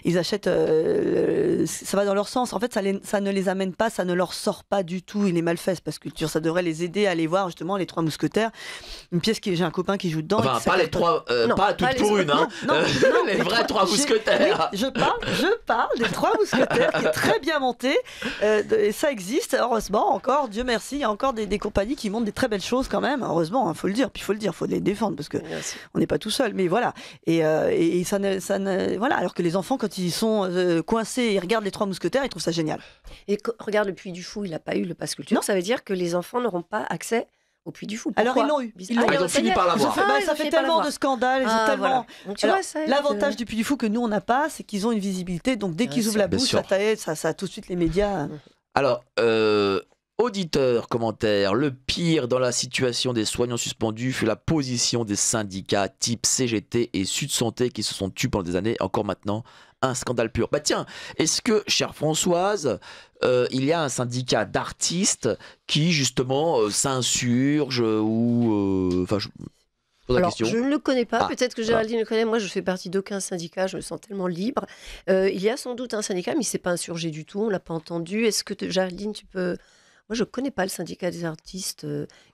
Ils achètent, ça va dans leur sens. En fait, ça ne les amène pas, ça ne leur sort pas du tout. Il est mal fait, ce pass culture. Ça devrait les aider à aller voir justement les 3 mousquetaires. Une pièce j'ai un copain qui joue dedans. Enfin, pas les 3, Non, pas toutes pas pour les une, hein. Non, Les vrais 3 mousquetaires. Oui, je parle des 3 mousquetaires qui est très bien monté. Et ça existe. Heureusement, encore, Dieu merci, il y a encore des compagnies qui montent des très belles choses quand même. Heureusement, il faut le dire. Puis il faut le dire, il faut les défendre parce que Merci. on n'est pas tout seul. Mais voilà. Et voilà. Alors que les enfants, quand ils sont coincés et ils regardent les 3 mousquetaires, ils trouvent ça génial. Et regarde, le Puy du Fou, il n'a pas eu le pass culture. Non. Ça veut dire que les enfants n'auront pas accès au Puy du Fou. Alors, Pourquoi ils l'ont eu. Ils l'ont eu. Ils ont Ça y fini est. par l'avoir. Ça ils ont fait fini par tellement l'avoir. de scandales. Ils ont tellement. Voilà. Donc, tu Alors, vois, ça aide. l'avantage du Puy du Fou que nous on n'a pas, c'est qu'ils ont une visibilité. Donc dès qu'ils ouvrent la bien bouche, sûr. ça a tout de suite les médias. Alors, auditeurs, commentaires, le pire dans la situation des soignants suspendus fut la position des syndicats type CGT et Sud Santé qui se sont tus pendant des années, encore maintenant, un scandale pur. Bah tiens, est-ce que, chère Françoise, il y a un syndicat d'artistes qui justement s'insurge ou... Enfin, je pose la Alors, question. je ne le connais pas. Ah, Peut-être que Géraldine le connaît. Moi, je fais partie d'aucun syndicat. Je me sens tellement libre. Il y a sans doute un syndicat, mais il ne s'est pas insurgé du tout. On ne l'a pas entendu. Est-ce que, Géraldine, tu peux... Moi, je ne connais pas le syndicat des artistes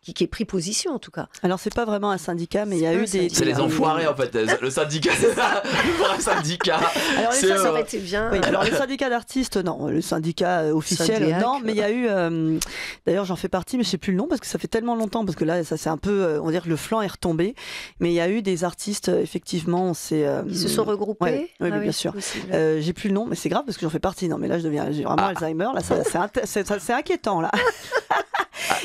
qui ait pris position, en tout cas. Alors c'est pas vraiment un syndicat, mais il y a C'est eu pas un des. syndicat. C'est les enfoirés en fait, le syndicat, c'est ça, le vrai syndicat. Alors, les C'est, Ça aurait été bien. Oui, alors les syndicats d'artistes, non. Le syndicat officiel, Syndiac. non. Mais il y a eu, d'ailleurs j'en fais partie, mais je sais plus le nom parce que ça fait tellement longtemps, parce que là ça c'est un peu, on va dire que le flanc est retombé. Mais il y a eu des artistes, effectivement, Ils se sont regroupés. Ouais, oui, Ah bien c'est sûr. possible. J'ai plus le nom, mais c'est grave parce que j'en fais partie. Non, mais là j'ai vraiment Alzheimer. Là, c'est inquiétant là.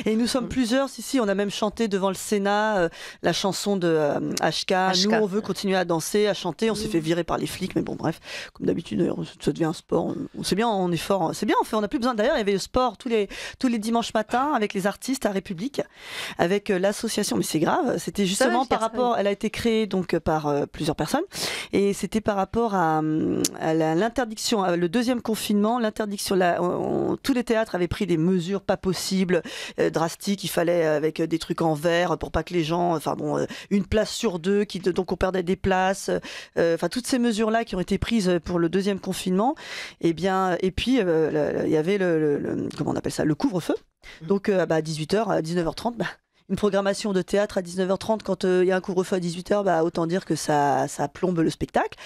Et nous sommes plusieurs. Si, on a même chanté devant le Sénat la chanson de HK. Nous, on veut continuer à danser, à chanter. On s'est fait virer par les flics, mais bon, bref, comme d'habitude, d'ailleurs, ça devient un sport. C'est bien, on est fort. C'est bien, on n'a plus besoin. D'ailleurs, il y avait le sport tous les dimanches matins avec les artistes à République, avec l'association. Mais c'est grave. C'était justement par rapport. Elle a été créée donc par plusieurs personnes, et c'était par rapport à l'interdiction, le deuxième confinement, l'interdiction. Tous les théâtres avaient pris des mesures pas possibles, drastiques. Il fallait avec des trucs en verre pour pas que les gens, une place sur 2, donc on perdait des places. Toutes ces mesures-là qui ont été prises pour le deuxième confinement. Et puis il y avait comment on appelle ça, le couvre-feu. Donc à 18h, à 19h30, une programmation de théâtre à 19h30 quand il y a un couvre-feu à 18h, bah, autant dire que ça plombe le spectacle.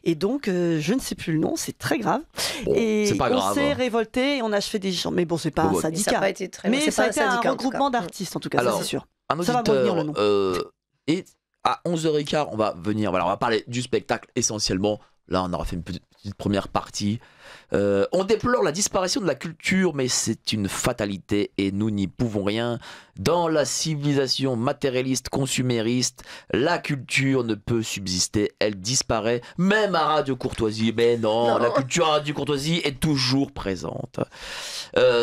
Et donc, je ne sais plus le nom, c'est très grave. Bon, et c'est pas grave. on s'est révolté et on a achevé des gens. Mais bon, c'est pas un Mais ça syndicat. n'a pas été très. Mais c'est ça a pas été un syndicat, en tout cas. regroupement d'artistes, en tout cas, ça Alors, c'est sûr. Un Ça va me revenir, le auditeur nom. et à 11h15, on va venir. Voilà, on va parler du spectacle essentiellement. Là, on aura fait une petite première partie. On déplore la disparition de la culture, mais c'est une fatalité et nous n'y pouvons rien. Dans la civilisation matérialiste, consumériste, la culture ne peut subsister, elle disparaît, même à Radio Courtoisie. Mais non, la culture à Radio Courtoisie est toujours présente.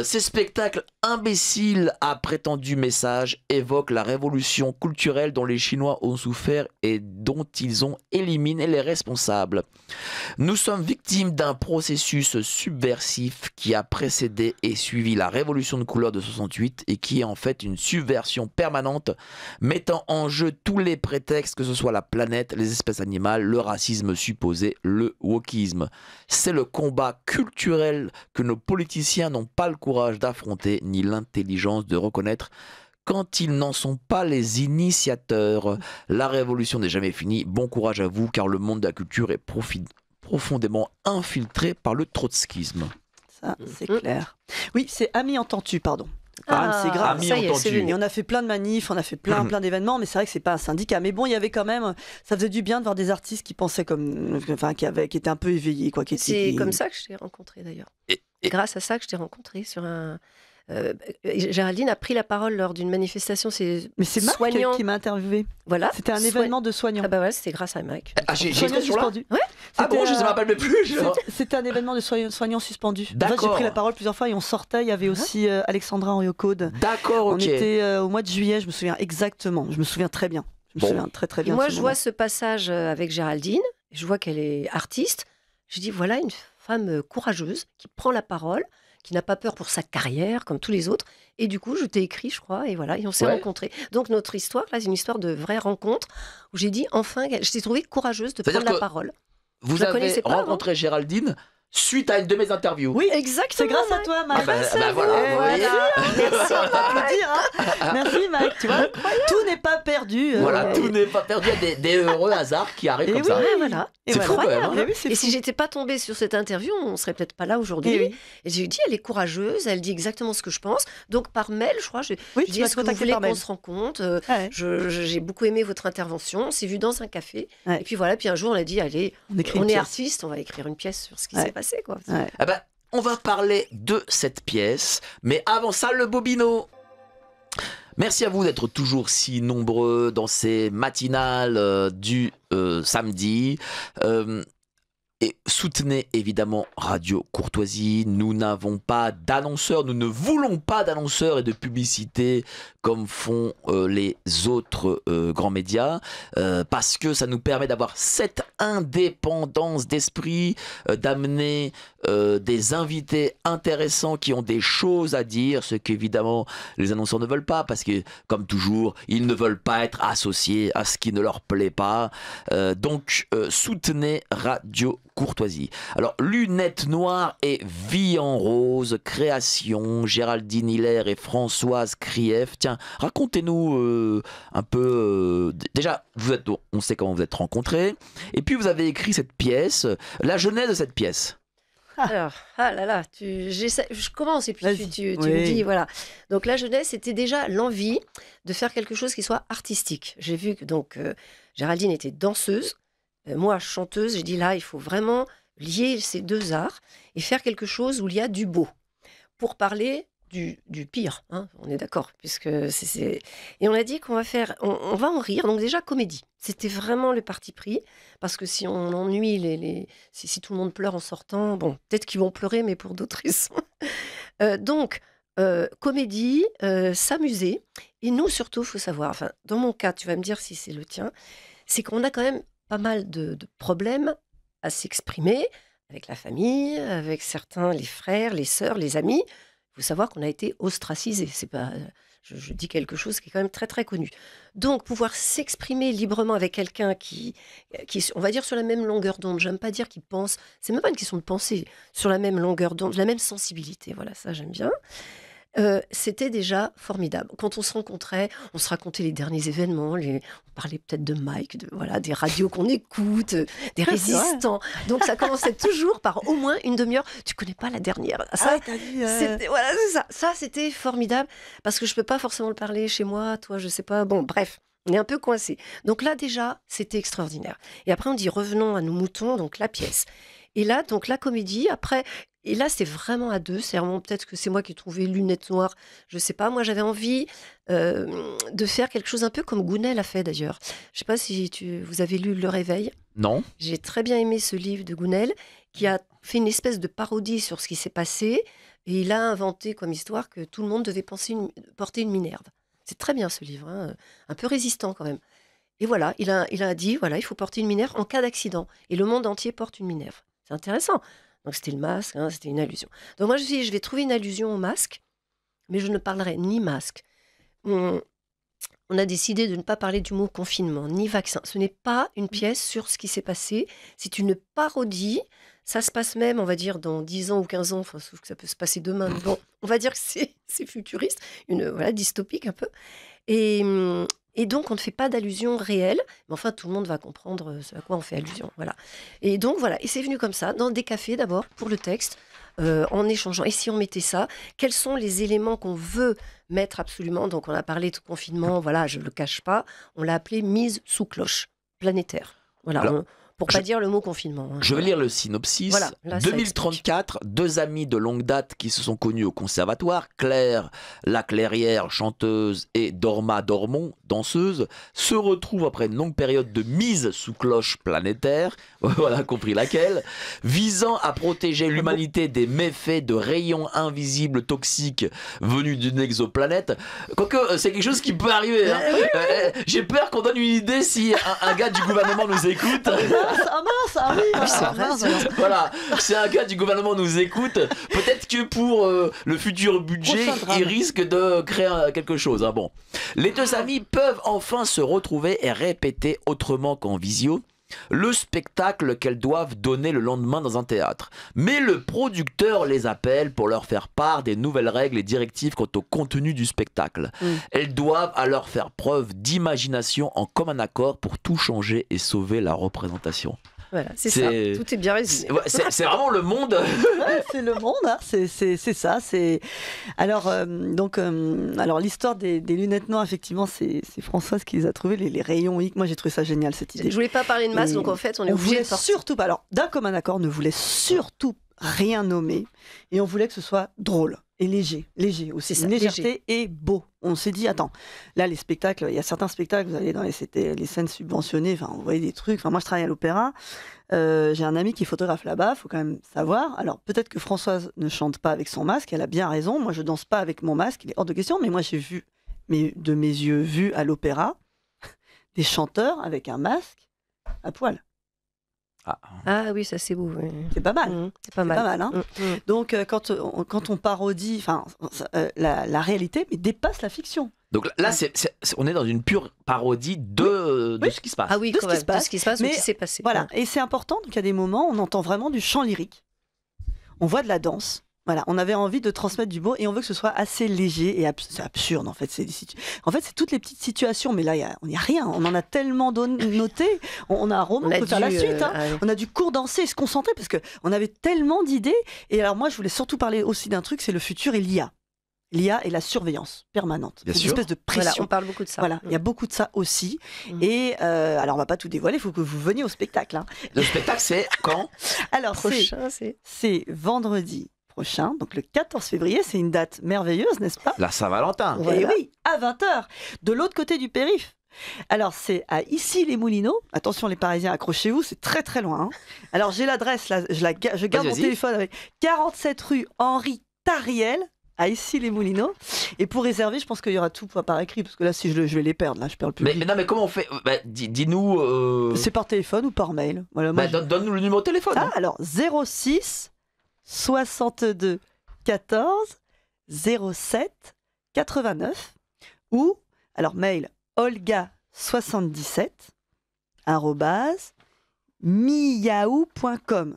Ces spectacles imbéciles à prétendu message évoquent la révolution culturelle dont les Chinois ont souffert et dont ils ont éliminé les responsables. Nous sommes victimes d'un processus subversif qui a précédé et suivi la révolution de couleur de 68 et qui est en fait une subversion permanente mettant en jeu tous les prétextes, que ce soit la planète, les espèces animales, le racisme supposé, le wokisme. C'est le combat culturel que nos politiciens n'ont pas le courage d'affronter ni l'intelligence de reconnaître quand ils n'en sont pas les initiateurs. La révolution n'est jamais finie. Bon courage à vous, car le monde de la culture est profondément infiltré par le trotskisme. Ça, c'est clair. Oui, c'est Amis entends-tu, pardon. C'est grave. Amis ça y est, entends-tu. c'est venu. Et on a fait plein de manifs, on a fait plein d'événements, mais c'est vrai que c'est pas un syndicat. Mais bon, il y avait quand même, ça faisait du bien de voir des artistes qui pensaient comme, enfin, qui étaient un peu éveillés, quoi. C'est comme ça que je t'ai rencontré d'ailleurs. Et- Grâce à ça que je t'ai rencontré sur un. Géraldine a pris la parole lors d'une manifestation. Mais c'est Marc soignant. qui m'a interviewé. Voilà. C'était un événement de soignants. Ah bah ouais, c'était grâce à Mike. Ah, j'ai Soignants été sur là. suspendus. Ouais. Ah bon, je ne me rappelle même plus. C'était un événement de soignants suspendus. En fait, D'accord. j'ai pris la parole plusieurs fois et on sortait. Il y avait aussi Alexandra Henriot-Code. D'accord, On ok. était au mois de juillet, je me souviens exactement. Je me souviens très bien. Je me Bon. souviens très Et bien. moi, de ce je moment. vois ce passage avec Géraldine. Je vois qu'elle est artiste. Je dis voilà une femme courageuse qui prend la parole, qui n'a pas peur pour sa carrière comme tous les autres. Et du coup, je t'ai écrit, je crois, et voilà, et on s'est Ouais. rencontrés. Donc notre histoire, là, c'est une histoire de vraie rencontre où j'ai dit enfin, je t'ai trouvée courageuse de C'est-à-dire prendre la que parole. Vous Je la avez connaissais pas rencontré Géraldine suite à une de mes interviews. Oui, Exactement. c'est grâce à toi, Mike. Voilà, vous voyez. Merci, on peut applaudir. Hein. Merci, Mike. Tu vois, tout n'est pas perdu. Voilà, tout n'est pas perdu. Il y a des heureux hasards qui arrivent Et comme oui. ça. Ouais, voilà. Et C'est fou, quand même, hein. Et oui, c'est Et fou. si j'étais pas tombée sur cette interview, on serait peut-être pas là aujourd'hui. Et oui. Et j'ai dit, elle est courageuse, elle dit exactement ce que je pense. Donc par mail, je crois, Oui, je tu dis, m'as est-ce que vous contacté voulez par mail. qu'on se rencontre Ouais. J'ai beaucoup aimé votre intervention. On s'est vu dans un café. Ouais. Et puis voilà, puis un jour, on a dit, allez, On écrit on une est pièce. artiste, on va écrire une pièce sur ce qui Ouais. s'est passé. Quoi. Ouais. Eh ben, on va parler de cette pièce, mais avant ça, le bobino. Merci à vous d'être toujours si nombreux dans ces matinales du samedi. Et soutenez évidemment Radio Courtoisie. Nous n'avons pas d'annonceurs, nous ne voulons pas d'annonceurs et de publicité comme font les autres grands médias, parce que ça nous permet d'avoir cette indépendance d'esprit, d'amener des invités intéressants qui ont des choses à dire, ce qu'évidemment les annonceurs ne veulent pas, parce que comme toujours, ils ne veulent pas être associés à ce qui ne leur plaît pas. Donc soutenez Radio Courtoisie. Alors, Lunettes Noires et Vie en Rose, création, Géraldine Hiller et Françoise Krief. Tiens, racontez-nous un peu. Déjà, on sait comment vous êtes rencontrés. Et puis, vous avez écrit cette pièce, la genèse de cette pièce. Alors, ah là là, je commence et puis Vas-y. tu Oui. me dis, voilà. Donc la jeunesse, c'était déjà l'envie de faire quelque chose qui soit artistique. J'ai vu que donc Géraldine était danseuse, moi chanteuse. J'ai dit là, il faut vraiment lier ces deux arts et faire quelque chose où il y a du beau pour parler du pire. Hein, on est d'accord, puisque c'est... Et on a dit qu'on va faire, on va en rire. Donc déjà comédie. C'était vraiment le parti pris, parce que si on ennuie si tout le monde pleure en sortant, bon, peut-être qu'ils vont pleurer, mais pour d'autres raisons. Donc comédie, s'amuser. Et nous surtout, il faut savoir. Enfin, dans mon cas, tu vas me dire si c'est le tien, c'est qu'on a quand même pas mal de problèmes à s'exprimer avec la famille, avec certains, les frères, les sœurs, les amis. Il faut savoir qu'on a été ostracisés. C'est pas, je dis quelque chose qui est quand même très très connu. Donc pouvoir s'exprimer librement avec quelqu'un qui, on va dire sur la même longueur d'onde. J'aime pas dire qu'il pense. C'est même pas une question de penser. Sur la même longueur d'onde, la même sensibilité. Voilà, ça j'aime bien. C'était déjà formidable. Quand on se rencontrait, on se racontait les derniers événements, on parlait peut-être de Mike, voilà, des radios qu'on écoute, des résistants. Donc ça commençait toujours par au moins une demi-heure. Tu connais pas la dernière. Ça, t'as dit, voilà, c'est ça. Ça, c'était formidable parce que je peux pas forcément le parler chez moi, toi, je sais pas. Bon, bref. On est un peu coincé. Donc là, déjà, c'était extraordinaire. Et après, on dit revenons à nos moutons, donc la pièce. Et là, donc la comédie, après, et là, c'est vraiment à deux. C'est vraiment peut-être que c'est moi qui ai trouvé lunettes noires. Je sais pas. Moi, j'avais envie de faire quelque chose un peu comme Gounel a fait d'ailleurs. Je sais pas si vous avez lu Le Réveil. Non. J'ai très bien aimé ce livre de Gounel qui a fait une espèce de parodie sur ce qui s'est passé. Et il a inventé comme histoire que tout le monde devait porter une Minerve. C'est très bien ce livre, hein, un peu résistant quand même. Et voilà, il a dit, voilà, il faut porter une Minerve en cas d'accident. Et le monde entier porte une Minerve. C'est intéressant. Donc c'était le masque, hein, c'était une allusion. Donc moi je me suis dit, je vais trouver une allusion au masque, mais je ne parlerai ni masque. On a décidé de ne pas parler du mot confinement, ni vaccin. Ce n'est pas une pièce sur ce qui s'est passé. C'est une parodie. Ça se passe même, on va dire, dans 10 ans ou 15 ans. Enfin, sauf que ça peut se passer demain. Mais bon, on va dire que c'est futuriste, voilà, dystopique un peu. Et donc, on ne fait pas d'allusion réelle. Mais enfin, tout le monde va comprendre ce à quoi on fait allusion. Voilà. Et donc, voilà. Et c'est venu comme ça, dans des cafés d'abord, pour le texte, en échangeant. Et si on mettait ça, quels sont les éléments qu'on veut mettre absolument? Donc, on a parlé de confinement, voilà, je ne le cache pas. On l'a appelé mise sous cloche planétaire. Voilà. Alors, pour pas dire le mot confinement. Hein. Je vais lire le synopsis. Voilà, là, 2034, deux amis de longue date qui se sont connus au conservatoire, Claire, la clairière, chanteuse, et Dorma Dormont, danseuse, se retrouvent après une longue période de mise sous cloche planétaire, voilà, compris laquelle, visant à protéger l'humanité des méfaits de rayons invisibles toxiques venus d'une exoplanète. Quoique, c'est quelque chose qui peut arriver. Hein. J'ai peur qu'on donne une idée si un gars du gouvernement nous écoute. Ah oui, c'est vrai. Voilà, si un gars du gouvernement nous écoute, peut-être que pour le futur budget, il risque de créer quelque chose. Hein. Bon. Les deux amis peuvent enfin se retrouver et répéter autrement qu'en visio le spectacle qu'elles doivent donner le lendemain dans un théâtre. Mais le producteur les appelle pour leur faire part des nouvelles règles et directives quant au contenu du spectacle. Elles doivent alors faire preuve d'imagination en commun accord pour tout changer et sauver la représentation. Voilà, c'est ça. Tout est bien résumé. C'est vraiment le monde. Ouais, c'est le monde, hein. C'est ça. Alors, alors l'histoire des lunettes noires, effectivement, c'est Françoise qui les a trouvées, les rayons X. Moi, j'ai trouvé ça génial, cette idée. Je voulais pas parler de masque, donc en fait, on est obligé de sortir. Surtout pas. Alors, d'un commun accord, ne voulait surtout rien nommer, et on voulait que ce soit drôle et léger aussi. C'est ça, légèreté léger. et beau. On s'est dit, attends, là les spectacles, il y a certains spectacles, vous allez dans les scènes subventionnées, enfin vous voyez des trucs. Enfin moi je travaille à l'opéra, j'ai un ami qui est photographe là-bas, faut quand même savoir. Alors peut-être que Françoise ne chante pas avec son masque, elle a bien raison. Moi je danse pas avec mon masque, il est hors de question. Mais moi j'ai vu, de mes yeux vus à l'opéra, des chanteurs avec un masque à poil. Ah oui, ça c'est beau. Oui. C'est pas mal. C'est pas mal. Hein. Donc quand on parodie, la réalité, mais dépasse la fiction. Donc là, on est dans une pure parodie de ce qui se passe. Ah oui, de quand ce qui même, se passe. de ce qui se passe ou Mais qui s'est passé. Voilà, et c'est important. Donc il y a des moments, on entend vraiment du chant lyrique. On voit de la danse. Voilà, on avait envie de transmettre du beau et on veut que ce soit assez léger et c'est absurde en fait. En fait, c'est toutes les petites situations, mais là, il n'y a rien. On en a tellement noté. On a un roman, on peut faire la suite. Hein. On a dû court danser et se concentrer parce qu'on avait tellement d'idées. Et alors moi, je voulais surtout parler aussi d'un truc, c'est le futur et l'IA. L'IA et la surveillance permanente. Bien c'est sûr. une espèce de pression. Voilà, on parle beaucoup de ça. Voilà, il y a beaucoup de ça aussi. Et alors, on va pas tout dévoiler, il faut que vous veniez au spectacle. Hein. Le spectacle, c'est quand? Alors, Prochain, c'est vendredi prochain, donc le 14 février, c'est une date merveilleuse, n'est-ce pas? La Saint-Valentin. Voilà. Et oui, à 20h, de l'autre côté du périph'. Alors, c'est à Issy-les-Moulineaux. Attention, les Parisiens, accrochez-vous, c'est très très loin. Hein. Alors, j'ai l'adresse, là, je garde mon téléphone avec 47 rue Henri Tariel, à Issy-les-Moulineaux. Et pour réserver, je pense qu'il y aura tout par écrit, parce que là, si je vais les perdre, là, je perds le public. Mais non, mais comment on fait? Dis-nous. C'est par téléphone ou par mail. Voilà, donne-nous le numéro de téléphone. Ah, alors, 06 62 14 07 89 ou, alors mail olga77 @miaou.com.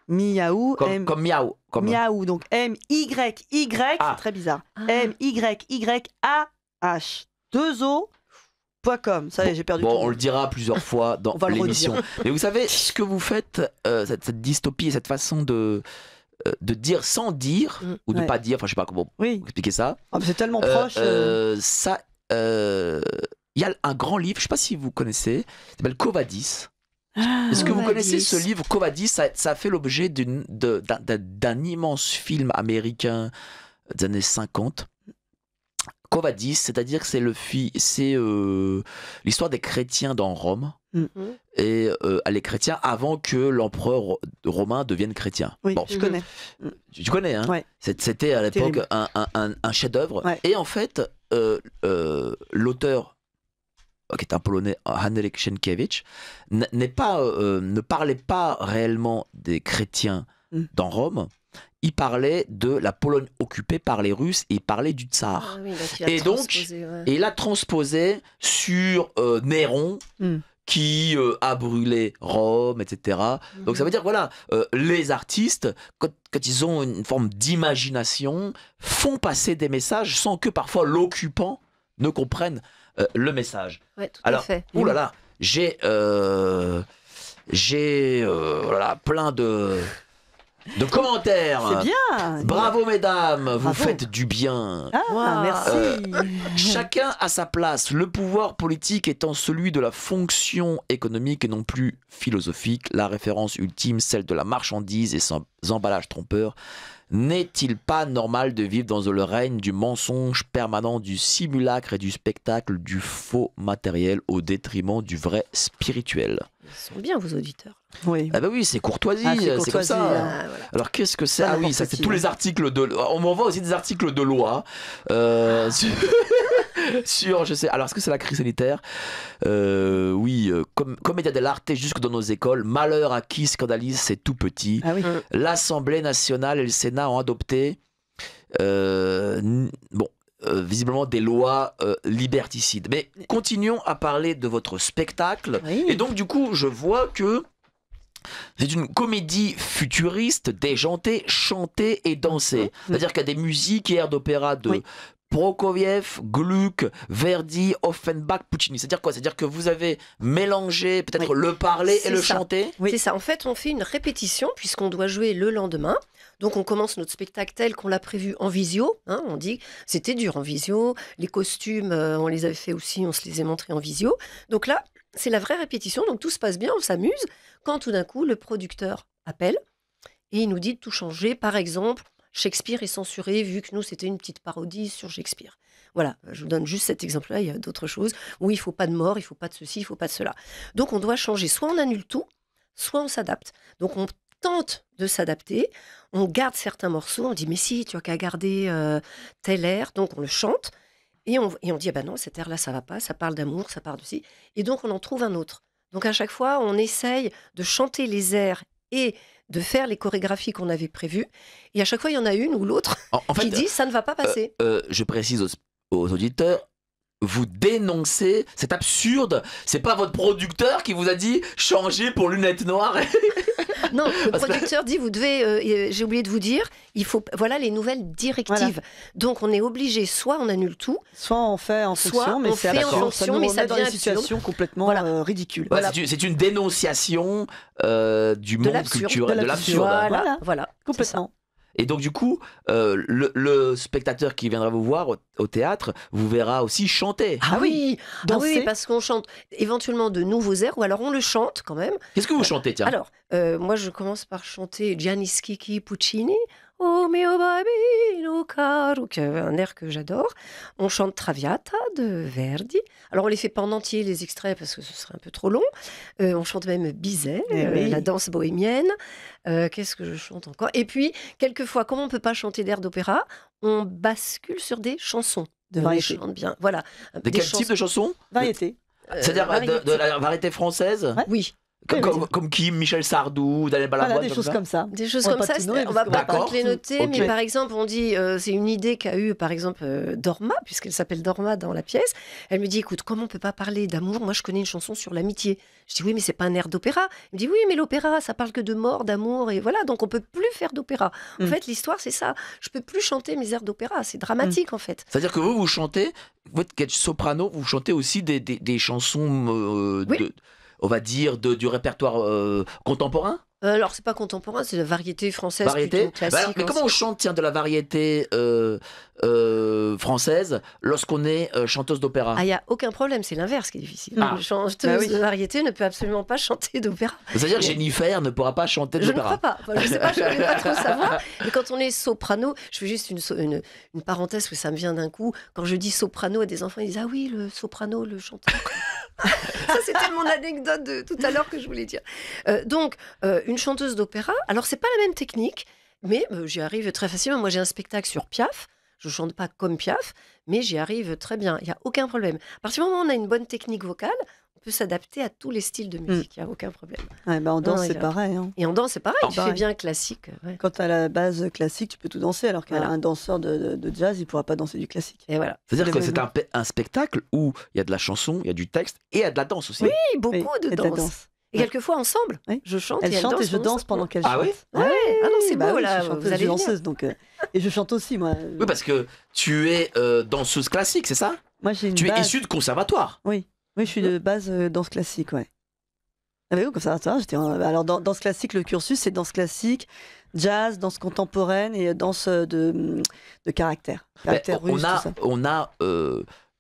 Miaou. Comme miaou. Miaou, donc M-Y-Y, Ah. c'est très bizarre. Ah. M-Y-Y-A-H. 2o.com. Ça y est, j'ai perdu Bon, tout. on le dira plusieurs fois dans On va le l'émission. Mais vous savez, ce que vous faites, cette dystopie et cette façon de dire sans dire, ou de Ouais. pas dire, enfin je sais pas comment Oui, expliquer ça. Ah, mais c'est tellement Euh, proche. Ça, il y a un grand livre, je sais pas si vous connaissez, il s'appelle Quo Vadis. Est-ce que vous Quo connaissez Vadis. ce livre Quo Vadis? Ça a fait l'objet d'un immense film américain des années 50. Quo Vadis, c'est-à-dire que c'est l'histoire des chrétiens dans Rome. Et les chrétiens avant que l'empereur romain devienne chrétien. Oui, Bon, je connais. tu connais, hein? Ouais. C'était à l'époque un chef-d'œuvre. Ouais. Et en fait, l'auteur, qui est un Polonais, Henryk Sienkiewicz, ne parlait pas réellement des chrétiens dans Rome. Il parlait de la Pologne occupée par les Russes et il parlait du tsar. Ah oui, donc il a Et donc, transposé, ouais. Et il a transposé sur Néron, qui a brûlé Rome, etc. Donc ça veut dire, voilà, les artistes, quand ils ont une forme d'imagination, font passer des messages sans que parfois l'occupant ne comprenne le message. Ouais, tout Alors, à fait. ouh là là, j'ai voilà, plein de commentaires. C'est bien. Bravo mesdames, vous Bravo. faites du bien. Ah, Wow. merci. Chacun a sa place, le pouvoir politique étant celui de la fonction économique et non plus philosophique, la référence ultime, celle de la marchandise et sans emballage trompeur. N'est-il pas normal de vivre dans le règne du mensonge permanent, du simulacre et du spectacle, du faux matériel au détriment du vrai spirituel? Ils sont bien, vos auditeurs. Oui. Ah bah oui, c'est courtoisie, Ah, c'est c'est comme courtoisie, ça. hein. Ah, voilà. Alors qu'est-ce que c'est? Pas Ah oui, n'importe ça c'est qui, tous hein. les articles de... On m'envoie aussi des articles de loi sur, je sais... Alors est-ce que c'est la crise sanitaire? Oui, commedia dell'arte jusque dans nos écoles. Malheur à qui scandalise, c'est tout petit. Ah oui. L'Assemblée nationale et le Sénat ont adopté visiblement des lois liberticides. Mais continuons à parler de votre spectacle. Oui. Et donc du coup, je vois que c'est une comédie futuriste, déjantée, chantée et dansée. C'est-à-dire qu'il y a des musiques et airs d'opéra de Oui. Prokofiev, Gluck, Verdi, Offenbach, Puccini. C'est-à-dire quoi? C'est-à-dire que vous avez mélangé peut-être le parler et le ça. chanter? Oui. C'est ça. En fait, on fait une répétition puisqu'on doit jouer le lendemain. Donc, on commence notre spectacle tel qu'on l'a prévu en visio. Hein, on dit c'était dur en visio. Les costumes, on les avait fait aussi, on se les a montrés en visio. Donc là, c'est la vraie répétition. Donc, tout se passe bien, on s'amuse. Quand tout d'un coup, le producteur appelle et il nous dit de tout changer. Par exemple, Shakespeare est censuré vu que nous, c'était une petite parodie sur Shakespeare. Voilà, je vous donne juste cet exemple-là. Il y a d'autres choses où il ne faut pas de mort, il ne faut pas de ceci, il ne faut pas de cela. Donc, on doit changer. Soit on annule tout, soit on s'adapte. Donc, on tente de s'adapter, on garde certains morceaux, on dit mais si, tu as qu'à garder tel air, donc on le chante, et on dit ah ben non, cet air-là ça va pas, ça parle d'amour, ça parle de ci, et donc on en trouve un autre. Donc à chaque fois, on essaye de chanter les airs et de faire les chorégraphies qu'on avait prévues, et à chaque fois il y en a une ou l'autre En fait, qui dit ça ne va pas passer. je précise aux auditeurs, vous dénoncez, c'est absurde, c'est pas votre producteur qui vous a dit changer pour lunettes noires. Non, le Parce que- producteur dit vous devez, j'ai oublié de vous dire, il faut, voilà les nouvelles directives. Voilà. Donc on est obligé, soit on annule tout, Soit on fait en Soit fonction, mais on c'est fait en absurde. fonction, ça nous mais ça remet dans des devient absurde. situations complètement Voilà. ridicules. Ouais, c'est une dénonciation du monde l'absurde, culturel, de de l'absurde. Voilà, Voilà. voilà. Complètement. Et donc du coup, le spectateur qui viendra vous voir au théâtre vous verra aussi chanter. Ah oui, Danser. parce qu'on chante éventuellement de nouveaux airs, ou alors on le chante quand même. Qu'est-ce que vous chantez, tiens? Alors, moi je commence par chanter Gianni Schicchi Puccini, Oh mio bambino caro, qui est un air que j'adore. On chante Traviata de Verdi. Alors on les fait pas en entier les extraits parce que ce serait un peu trop long. On chante même Bizet, Oui. la danse bohémienne. Qu'est-ce que je chante encore? Et puis, quelquefois, comme on peut pas chanter d'air d'opéra, on bascule sur des chansons. De On les variété. chante bien. Voilà. De quel type de chanson? Variété. C'est-à-dire variété. de la variété française? Ouais. Oui. Comme qui? Michel Sardou, Daniel Balavoine, Voilà, des choses comme ça. Des choses On va comme pas ça, tout nommer, on parce va qu'on pas va pas toutes les tout- noter, Ok. mais par exemple, on dit, c'est une idée qu'a eue, par exemple, Dorma, puisqu'elle s'appelle Dorma dans la pièce. Elle me dit, écoute, comment on peut pas parler d'amour? Moi, je connais une chanson sur l'amitié. Je dis, oui, mais c'est pas un air d'opéra. Elle me dit, oui, mais l'opéra, ça parle que de mort, d'amour, et voilà, donc on peut plus faire d'opéra. En Mm. fait, l'histoire, c'est ça. Je peux plus chanter mes airs d'opéra, c'est dramatique, en fait. C'est-à-dire que vous chantez, vous êtes soprano, vous chantez aussi des chansons, Oui. on va dire, du répertoire contemporain? Alors, c'est pas contemporain, c'est la variété française Variété. plutôt classique. Alors, mais comment on chante, tiens, de la variété française lorsqu'on est chanteuse d'opéra? Ah, il n'y a aucun problème, c'est l'inverse qui est difficile. Ah. Une chanteuse Bah oui. de variété ne peut absolument pas chanter d'opéra. C'est-à-dire que Jennifer ne pourra pas chanter de Je ne l'opéra. crois pas. Enfin, je ne sais pas, je ne vais pas trop savoir. Mais quand on est soprano, je fais juste une parenthèse parce que ça me vient d'un coup. Quand je dis soprano à des enfants, ils disent ah oui, le soprano, le chanteur. Ça, c'était mon anecdote de tout à l'heure que je voulais dire. Donc, une chanteuse d'opéra, alors c'est pas la même technique, mais j'y arrive très facilement. Moi, j'ai un spectacle sur Piaf. Je chante pas comme Piaf, mais j'y arrive très bien. Il n'y a aucun problème. À partir du moment où on a une bonne technique vocale, on peut s'adapter à tous les styles de musique. Il n'y a aucun problème. Ouais, bah en danse, Non, il y c'est a- pareil. Hein. Et en danse, c'est pareil. Ah, Tu fais pareil. bien classique. Ouais. Quand tu as la base classique, tu peux tout danser, alors qu'un Voilà. danseur de jazz, il pourra pas danser du classique. Et voilà. C'est-à-dire Le que même. c'est un spectacle où il y a de la chanson, il y a du texte et il y a de la danse aussi. Oui, beaucoup Oui, de et la danse. Et quelquefois ensemble. Oui. Je chante Elle et elle chante danse et je danse pendant qu'elle Ah chante. oui Ouais, ah non, c'est bah beau, oui, là, je suis chanteuse, vous allez je suis venir. danseuse, donc, et je chante aussi, moi. Oui, parce que tu es danseuse classique, c'est ça? Moi, j'ai une Tu es base. issue de conservatoire. Oui, je suis de base danse classique, ouais. Ah bah oui, comme ça, alors danse classique, le cursus, c'est danse classique, jazz, danse contemporaine et danse de caractère. Mais Caractère russe, tout ça. on a